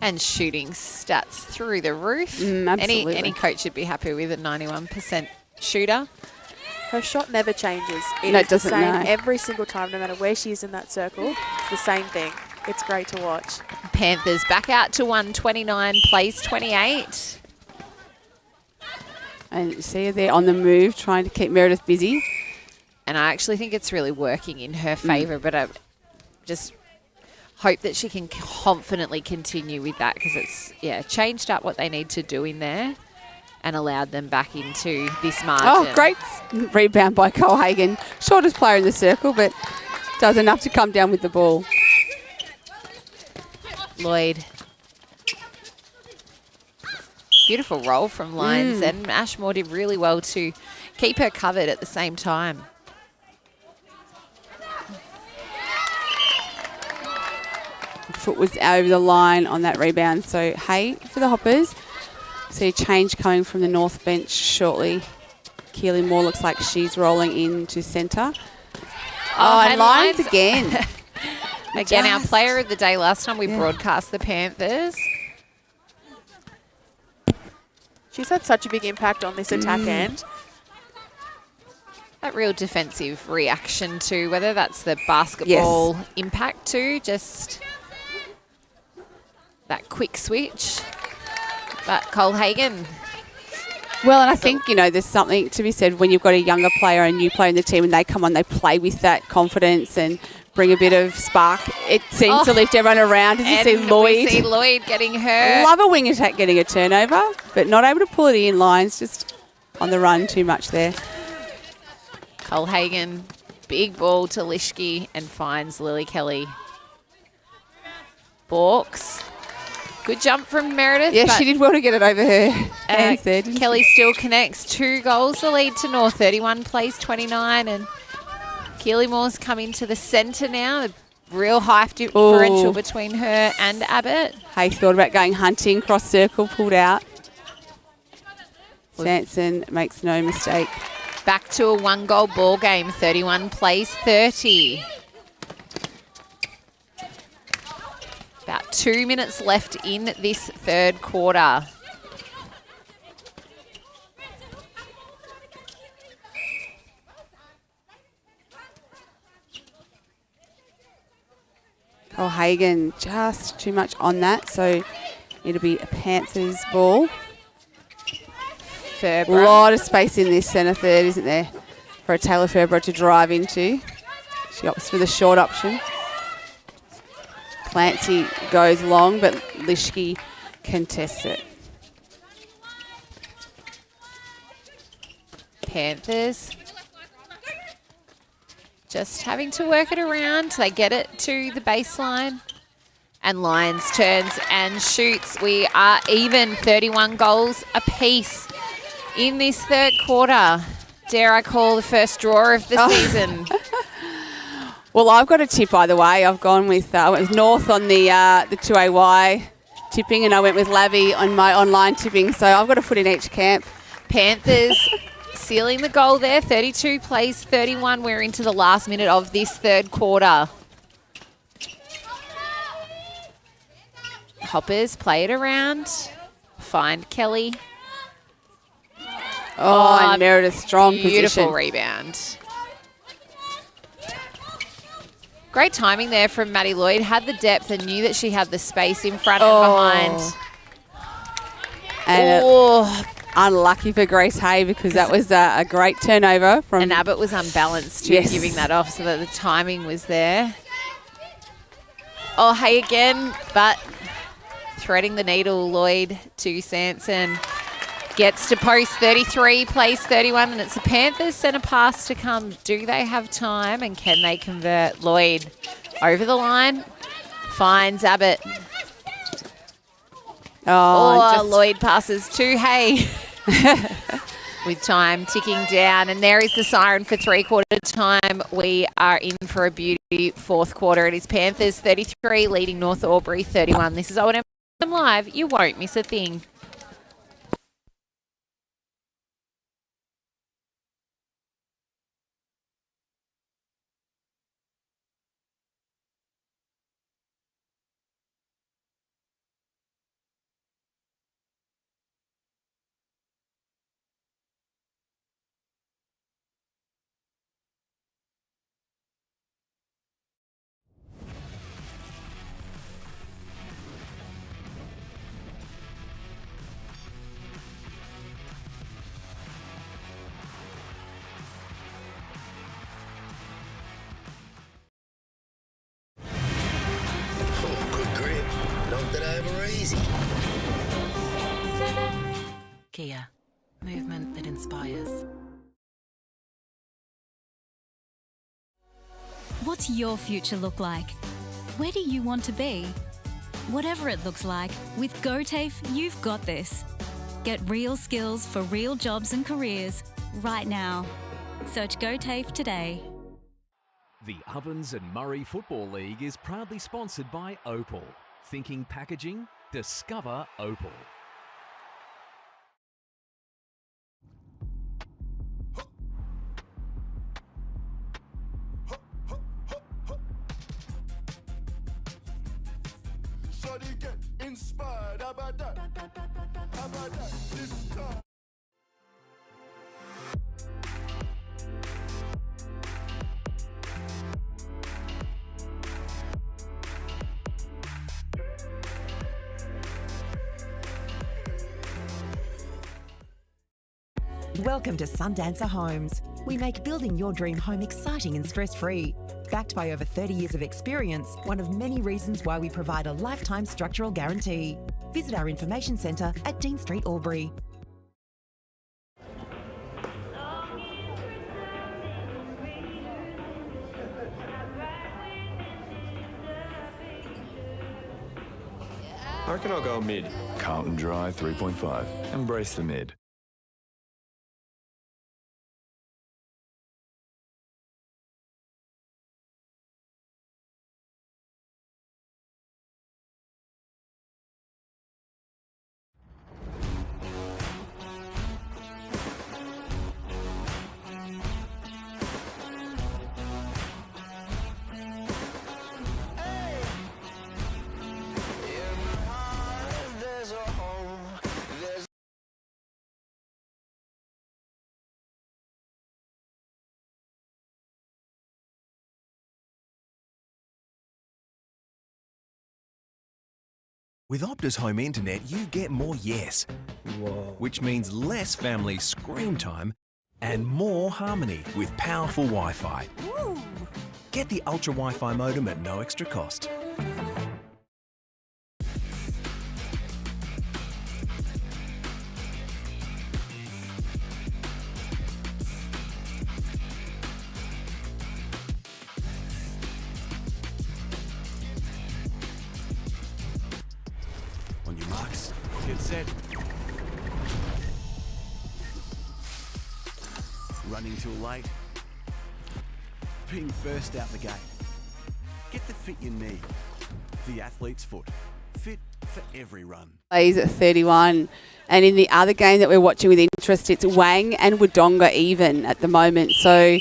And shooting stats through the roof. Absolutely. Any coach should be happy with a 91% shooter. Her shot never changes. No, It's it the doesn't, same no. every single time, no matter where she is in that circle. It's the same thing. It's great to watch. Panthers back out to 129, plays 28. And you see her there on the move, trying to keep Meredith busy. And I actually think it's really working in her favour, but I just hope that she can confidently continue with that because it's, changed up what they need to do in there and allowed them back into this margin. Oh, great rebound by Colhagen. Shortest player in the circle, but does enough to come down with the ball. Lloyd. Beautiful roll from Lyons, and Ashmore did really well to keep her covered at the same time. Foot was over the line on that rebound. So, hey, for the Hoppers. See a change coming from the north bench shortly. Keely Moore looks like she's rolling into centre. And Lyons again. Again, our player of the day last time we broadcast the Panthers. She's had such a big impact on this attack end. That real defensive reaction to whether that's the basketball impact to just that quick switch. But Colhagen. Well, and I think, there's something to be said when you've got a younger player, a new player in the team, and they come on, they play with that confidence and bring a bit of spark. It seems to lift everyone around. As you see Lloyd. We see Lloyd getting her. Love a wing attack getting a turnover, but not able to pull it in. Lyons just on the run too much there. Colhagen, big ball to Lischke and finds Lily Kelly. Borks. Good jump from Meredith. Yeah, she did well to get it over her hands there, didn't Kelly still connects 2 goals. The lead to North, 31 plays 29. And Keely Moore's coming to the centre now. A real height differential between her and Abbott. Hay thought about going hunting, cross circle, pulled out. Sanson makes no mistake. Back to a 1-goal ball game, 31 plays 30. About 2 minutes left in this third quarter. Colhagen just too much on that, so it'll be a Panthers ball. A lot of space in this centre third, isn't there, for a Taylor Furber to drive into. She opts for the short option. Clancy goes long, but Lischke contests it. Panthers just having to work it around. They get it to the baseline. And Lyons turns and shoots. We are even, 31 goals apiece. in this third quarter. Dare I call the first draw of the season? Well, I've got a tip either way. I've gone with I went with North on the 2AY tipping, and I went with Lavy on my online tipping. So I've got a foot in each camp. Panthers sealing the goal there. 32 plays 31. We're into the last minute of this third quarter. Hoppers play it around. Find Kelly. And Meredith strong beautiful position. Rebound. Great timing there from Maddie Lloyd. Had the depth and knew that she had the space in front and behind. And unlucky for Grace Hay because that was a great turnover from. And Abbott was unbalanced too, giving that off so that the timing was there. Hay again, but threading the needle, Lloyd to Sanson. Gets to post 33, plays 31, and it's the Panthers centre pass to come. Do they have time, and can they convert? Lloyd over the finds Abbott. Lloyd passes to Hay. With time ticking down, and there is the siren for three-quarter time. We are in for a beauty fourth quarter. It is Panthers 33 leading North Albury 31. This is OMFNL Live. You won't miss a thing. Kia, movement that inspires. What's your future look like? Where do you want to be? Whatever it looks like, with GoTAFE, you've got this. Get real skills for real jobs and careers right now. Search GoTAFE today. The Ovens and Murray Football League is proudly sponsored by Opal. Thinking packaging? Discover Opal. Inspired, how about that? How about that? This time. Welcome to Sundancer Homes. We make building your dream home exciting and stress-free. Backed by over 30 years of experience, one of many reasons why we provide a lifetime structural guarantee. Visit our information centre at Dean Street, Albury. I reckon I'll go mid. Carlton Dry 3.5. Embrace the mid. With Optus Home Internet, you get more yes. Which means less family screen time and more harmony with powerful Wi-Fi. Get the Ultra Wi-Fi modem at no extra cost. On your marks, get set. running too late? Ping first out the gate. Get the fit you need. The athlete's foot. Fit for every run. Plays at 31. And in the other game that we're watching with interest, it's Wang and Wodonga even at the moment. So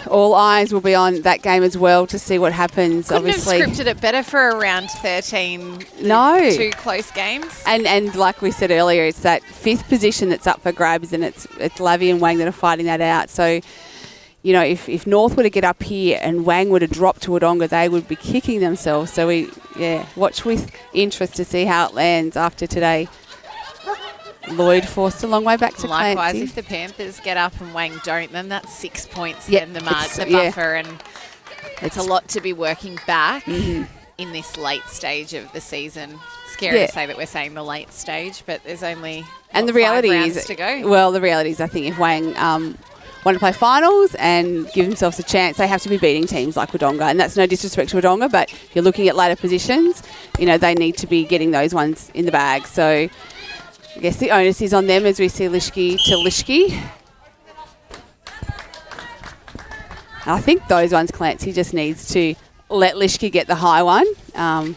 all eyes will be on that game as well to see what happens. Couldn't Obviously, have scripted it better for around 13. No. 2 close games. And like we said earlier, it's that 5th position that's up for grabs, and it's Lavi and Wang that are fighting that out. So, you know, if North were to get up here and Wang were to drop to Wodonga, they would be kicking themselves. So watch with interest to see how it lands after today. Lloyd forced a long way back to Likewise, Clancy. if the Panthers get up and Wang don't, then that's 6 points Yeah, then the it's- buffer, and it's a lot to be working back in this late stage of the season. Scary Yeah. to say that we're saying the late stage, but there's only And the 5 reality rounds is, to go. well, the reality is I think if Wang want to play finals and give themselves a chance, they have to be beating teams like Wodonga. And that's no disrespect to Wodonga, but if you're looking at later positions, you know, they need to be getting those ones in the bag. So I guess the onus is on them as we see Lishke to Lishke. I think those ones Clancy just needs to let Lishke get the high one and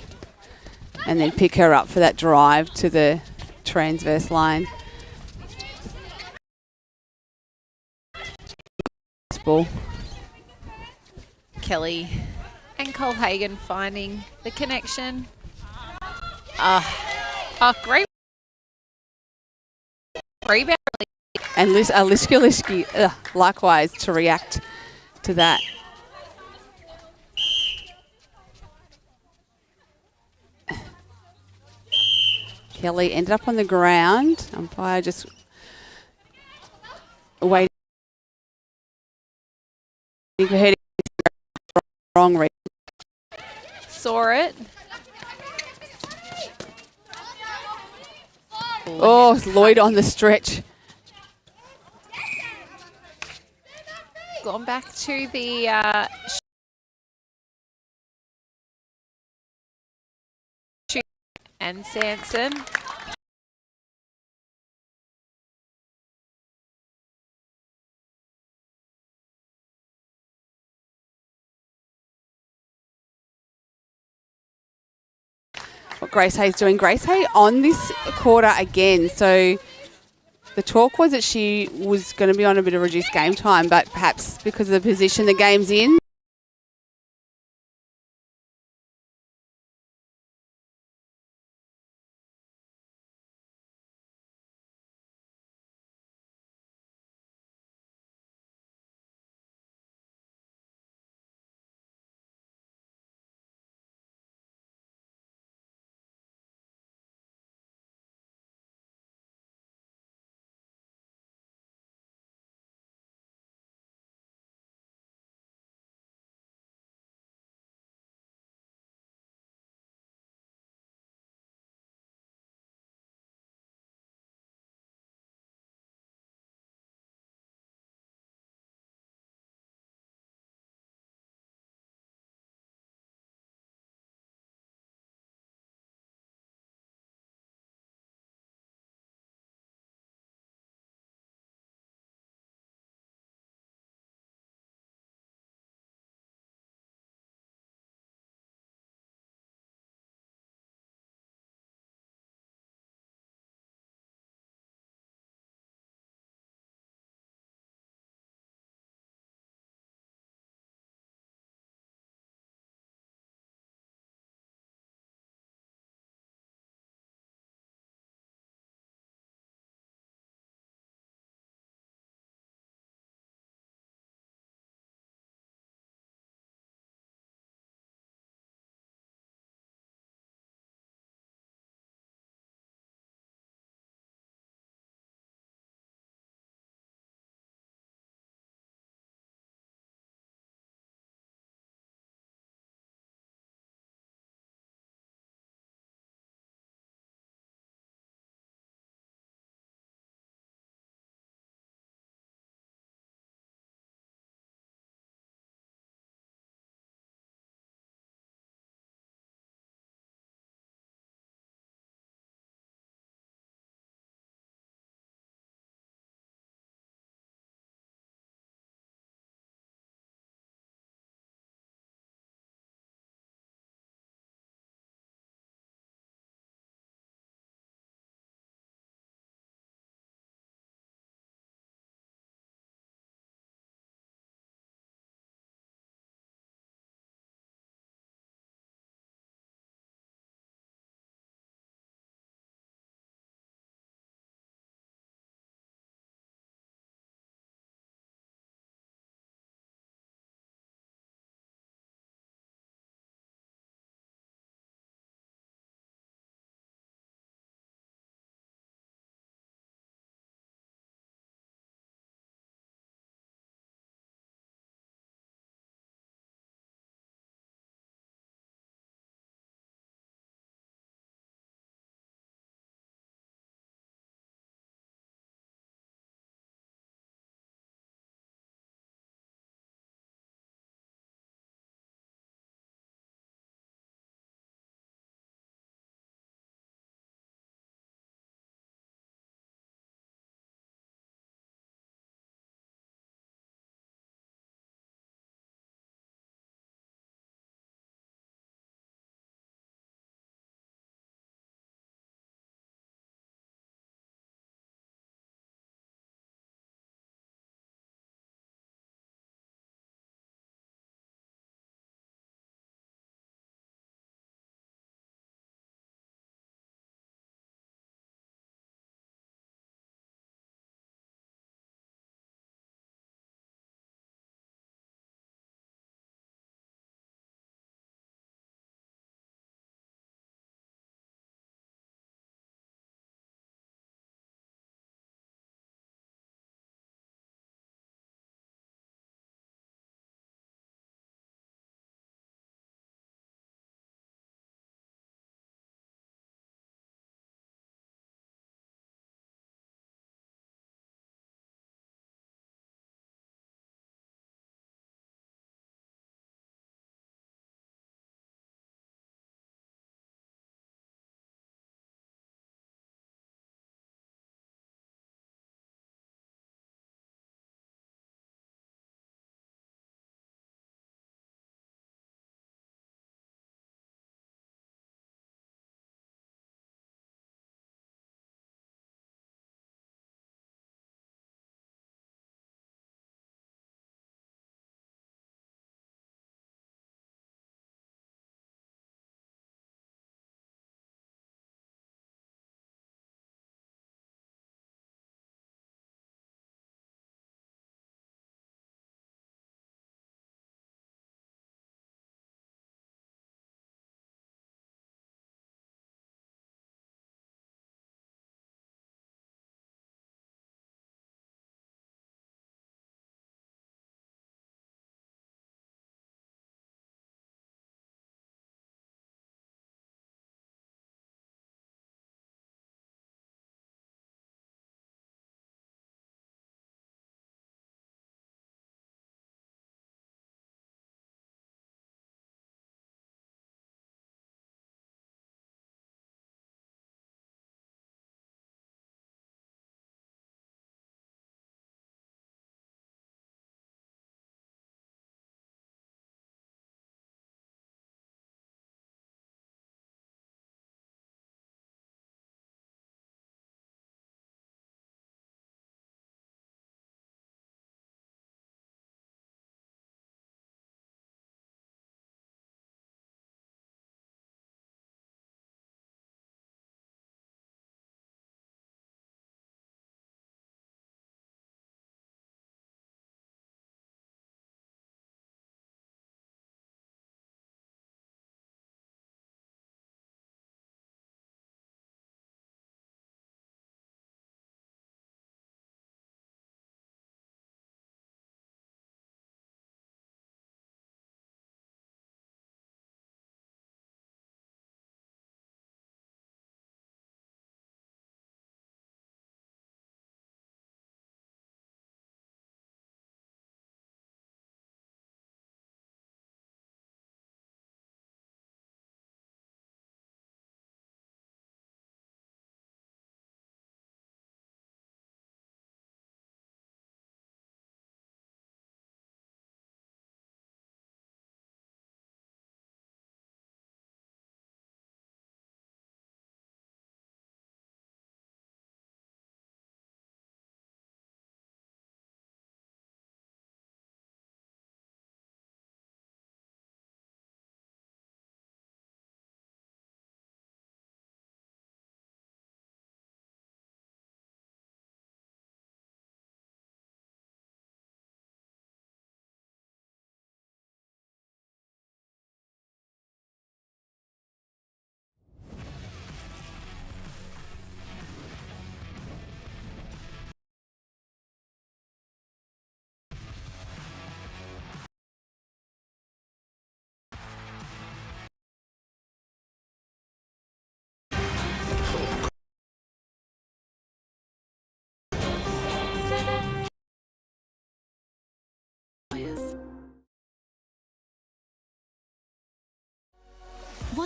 then pick her up for that drive to the transverse line. Ball. Kelly and Colhagen finding the connection. Great rebound. And Lishke, likewise, to react to that. Kelly ended up on the ground. Umpire just waiting for her to wrong read. Saw it. Oh, Lloyd on the stretch. Gone back to the and Sanson. What Grace Hay's doing. Grace Hay on this quarter again. So the talk was that she was going to be on a bit of reduced game time, but perhaps because of the position the game's in,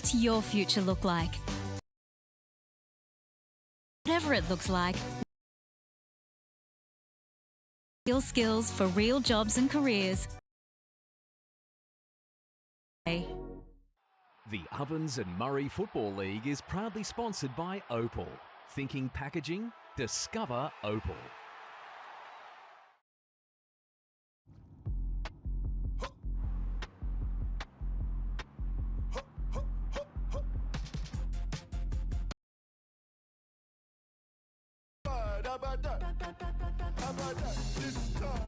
What's your future look like? Whatever it looks like, real skills for real jobs and careers. The Ovens and Murray Football League is proudly sponsored by Opal. Thinking packaging? Discover Opal. How about that? How about that? This time.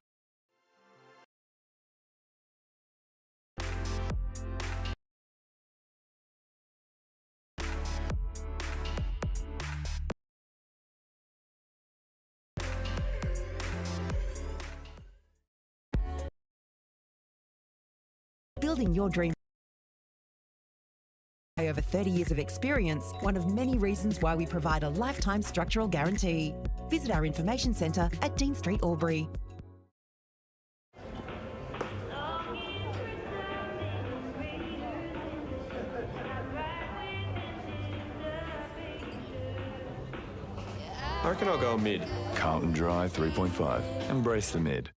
Building your dream. Over 30 years of experience, one of many reasons why we provide a lifetime structural guarantee. Visit our information centre at Dean Street, Albury. I reckon I'll go mid. Carlton Drive 3.5. Embrace the mid.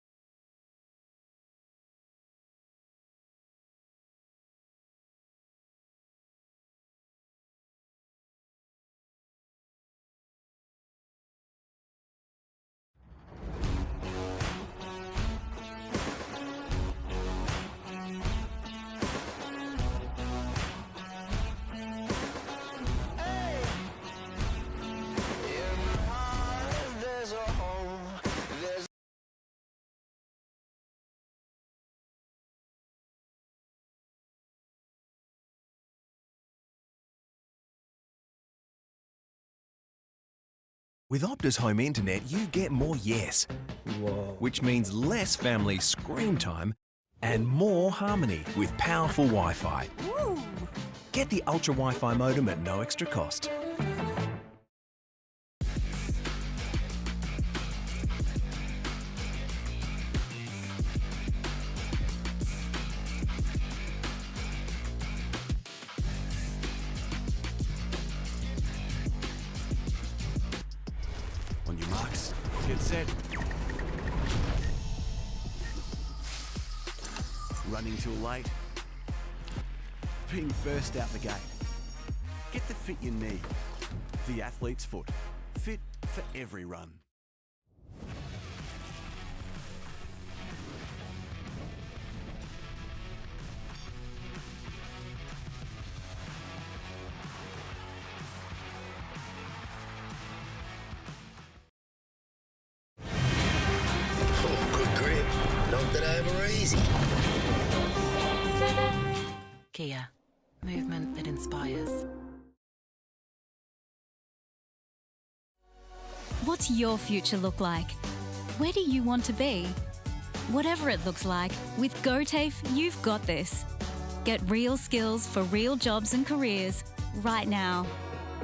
With Optus Home Internet, you get more yes. Which means less family screen time and more harmony with powerful Wi-Fi. Get the Ultra Wi-Fi modem at no extra cost. On your marks, get set. Running too late. Being first out the gate. Get the fit you need. The athlete's foot. Fit for every run. Oh, good grip. Not that I ever easy. Kia. Movement that inspires. What's your future look like? Where do you want to be? Whatever it looks like, with GoTAFE, you've got this. Get real skills for real jobs and careers right now.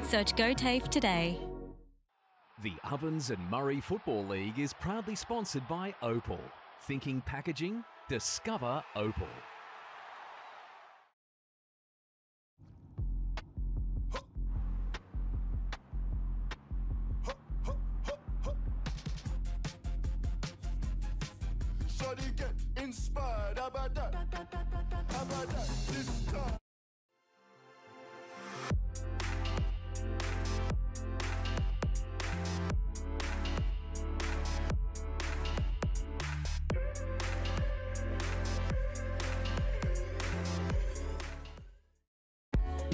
Search GoTAFE today. The Ovens and Murray Football League is proudly sponsored by Opal. Thinking packaging? Discover Opal. So they get inspired. How about that? How about that? This time.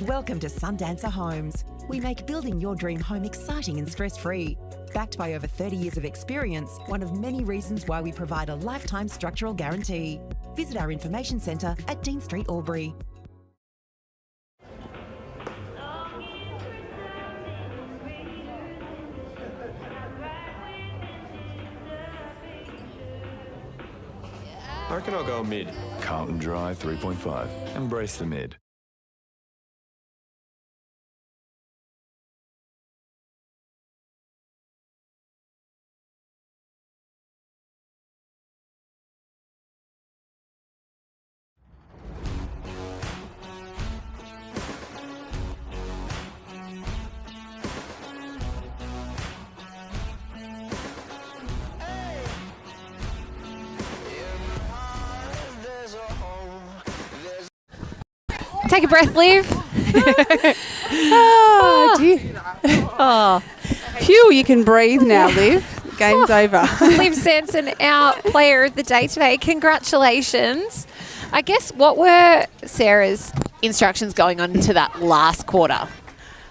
Welcome to Sundancer Homes. We make building your dream home exciting and stress-free. Backed by over 30 years of experience, one of many reasons why we provide a lifetime structural guarantee. Visit our information centre at Dean Street, Albury. I reckon I'll go mid. Carlton Drive 3.5. Embrace the mid. Take a breath, Liv. Oh, dear. Oh. Phew, you can breathe now, Liv. Game's over. Liv Sanson, our player of the day today. Congratulations. I guess what were Sarah's instructions going on into that last quarter?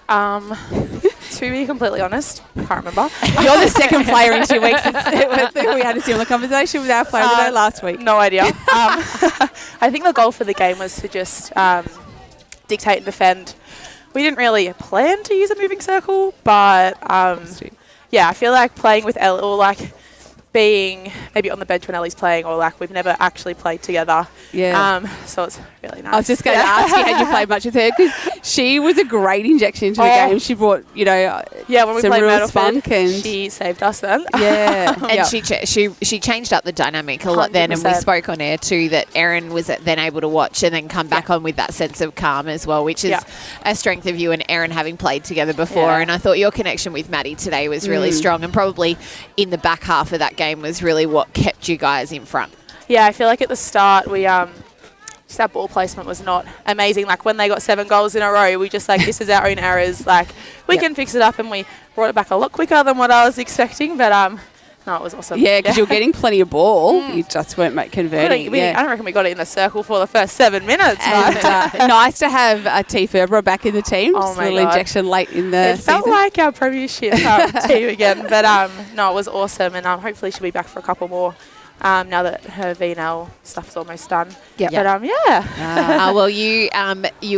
To be completely honest, I can't remember. You're the second player in 2 weeks. We had a similar conversation with our player of the day last week. No idea. I think the goal for the game was to just dictate and defend. We didn't really plan to use a moving circle, but yeah, I feel like playing with Ellie, or like being maybe on the bench when Ellie's playing, or like we've never actually played together. Yeah. So it's really nice. I was just going to ask you, had you played much with her? Because she was a great injection into the game. She brought, when we played real spunk, and she saved us then. Yeah. And she changed up the dynamic a lot then, and we spoke on air too that Erin was then able to watch and then come back on with that sense of calm as well, which is a strength of you and Erin having played together before. And I thought your connection with Maddie today was really strong, and probably in the back half of that game was really what kept you guys in front. Yeah, I feel like at the start we just our ball placement was not amazing. Like when they got 7 goals in a row, we just this is our own errors. Like we can fix it up, and we brought it back a lot quicker than what I was expecting. But no, it was awesome. Yeah, because you're getting plenty of ball. You just weren't converting. I don't reckon we got it in the circle for the first 7 minutes. And nice to have T. Ferber back in the team. Oh just my a little God. injection late in the It felt like our premiership team again. But no, it was awesome, and hopefully she'll be back for a couple more. Now that her VNL stuff's almost done. Yep. But well, you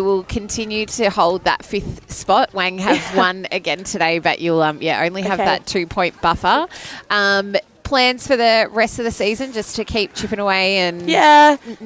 will continue to hold that 5th spot. Wang have won again today, but you'll only have that 2-point buffer. Plans for the rest of the season, just to keep chipping away and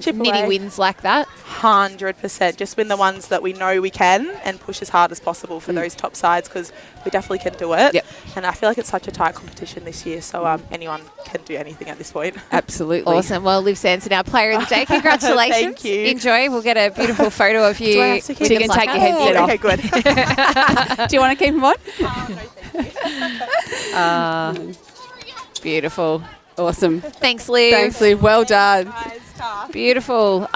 chip nitty away. wins like that? 100%. Just win the ones that we know we can and push as hard as possible for those top sides, because we definitely can do it. Yep. And I feel like it's such a tight competition this year, so anyone can do anything at this point. Absolutely. Awesome. Well, Liv Sanson, our player of the day. Congratulations. Thank you. Enjoy. We'll get a beautiful photo of you. Do I have to keep So you can take your headset off. Okay, good. Do you want to keep them on? No, thank you. Beautiful. Awesome. Thanks, Liv. Thanks, Liv. Well done. Beautiful.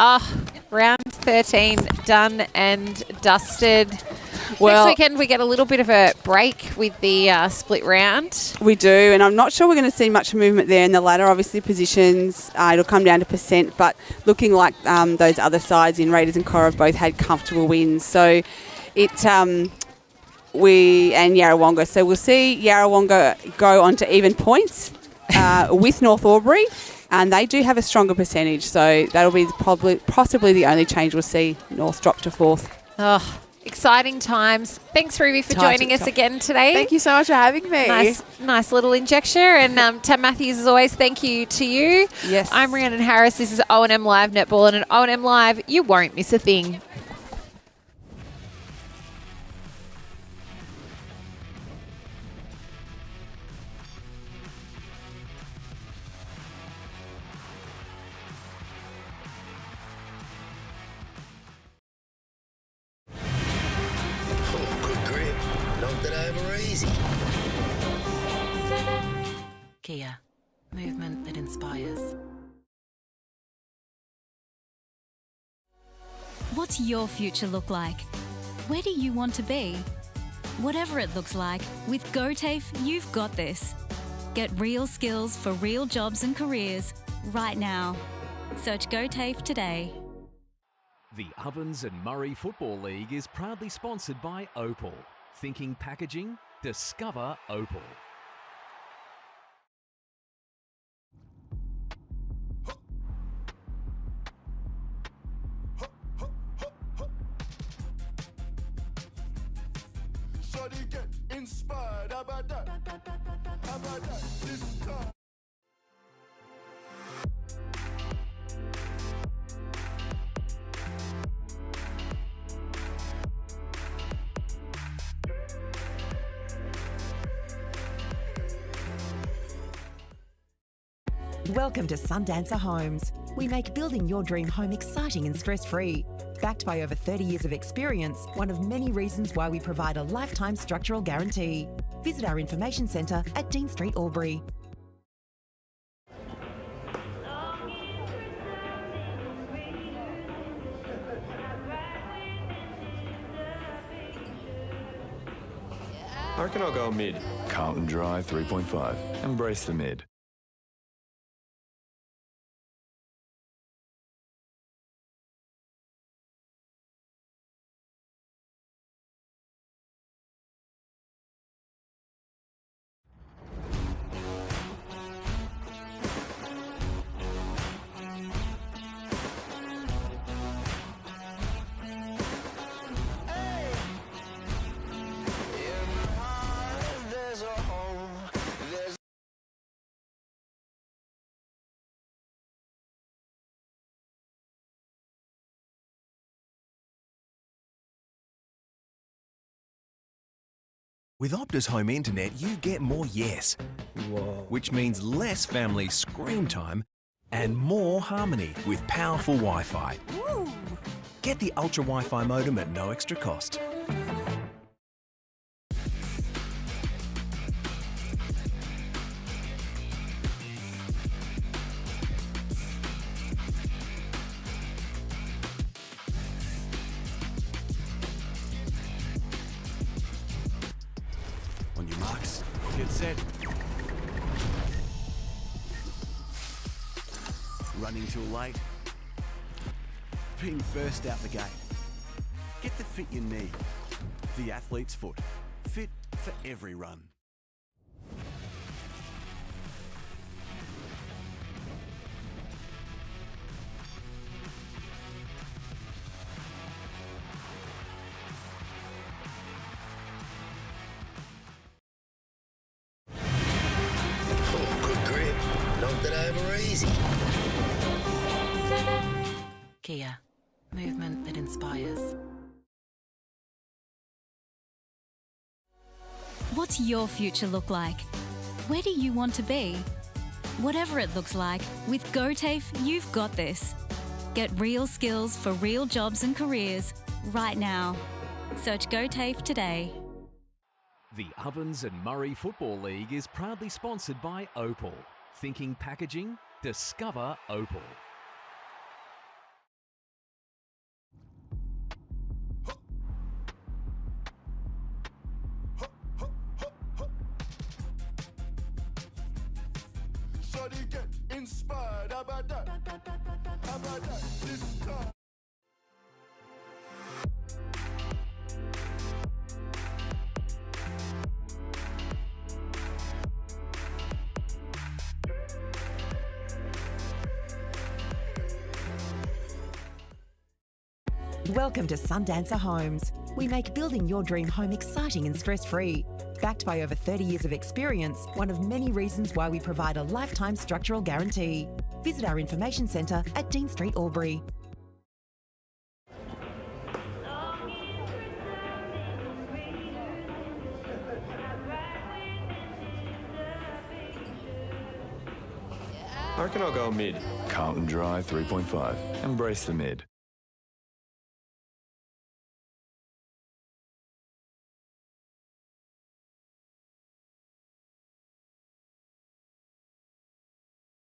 Round 13 done and dusted. Well, next weekend we get a little bit of a break with the split round. We do, and I'm not sure we're going to see much movement there in the ladder. Obviously, positions, it'll come down to percent, but looking like those other sides in Raiders and Cora have both had comfortable wins. So it... and Yarrawonga. So we'll see Yarrawonga go on to even points with North Albury, and they do have a stronger percentage. So that'll be possibly the only change we'll see. North drop to 4th. Oh, exciting times. Thanks, Ruby, for joining us again today. Thank you so much for having me. Nice little injection. And Tam Matthews, as always, thank you to you. Yes. I'm Rhiannon Harris. This is O&M Live Netball, and at O&M Live, you won't miss a thing. Good grip. Not that I'm easy. Kia, movement that inspires. What's your future look like? Where do you want to be? Whatever it looks like, with GoTAFE, you've got this. Get real skills for real jobs and careers right now. Search GoTAFE today. The Ovens and Murray Football League is proudly sponsored by Opal. Thinking packaging? Discover Opal. Shawty get inspired. How about that? How about that? This time. Welcome to Sundancer Homes. We make building your dream home exciting and stress-free. Backed by over 30 years of experience, one of many reasons why we provide a lifetime structural guarantee. Visit our information centre at Dean Street, Albury. I reckon I'll go mid. Carlton Drive 3.5. Embrace the mid. With Optus Home Internet, you get more yes. Which means less family screen time and more harmony with powerful Wi-Fi. Get the Ultra Wi-Fi modem at no extra cost. On your marks, get set. Running too late. Being first out the gate. Get the fit you need. The athlete's foot. Fit for every run. Oh, good grip. Knocked it over easy. Kia. Movement that inspires. What's your future look like? Where do you want to be? Whatever it looks like, with GoTAFE, you've got this. Get real skills for real jobs and careers right now. Search GoTAFE today. The Ovens and Murray Football League is proudly sponsored by Opal. Thinking packaging? Discover Opal. Shawty get inspired. How about that? How about that? This time. Welcome to Sundancer Homes. We make building your dream home exciting and stress-free. Backed by over 30 years of experience, one of many reasons why we provide a lifetime structural guarantee. Visit our information centre at Dean Street, Albury. I reckon I'll go mid. Carlton Drive 3.5. Embrace the mid.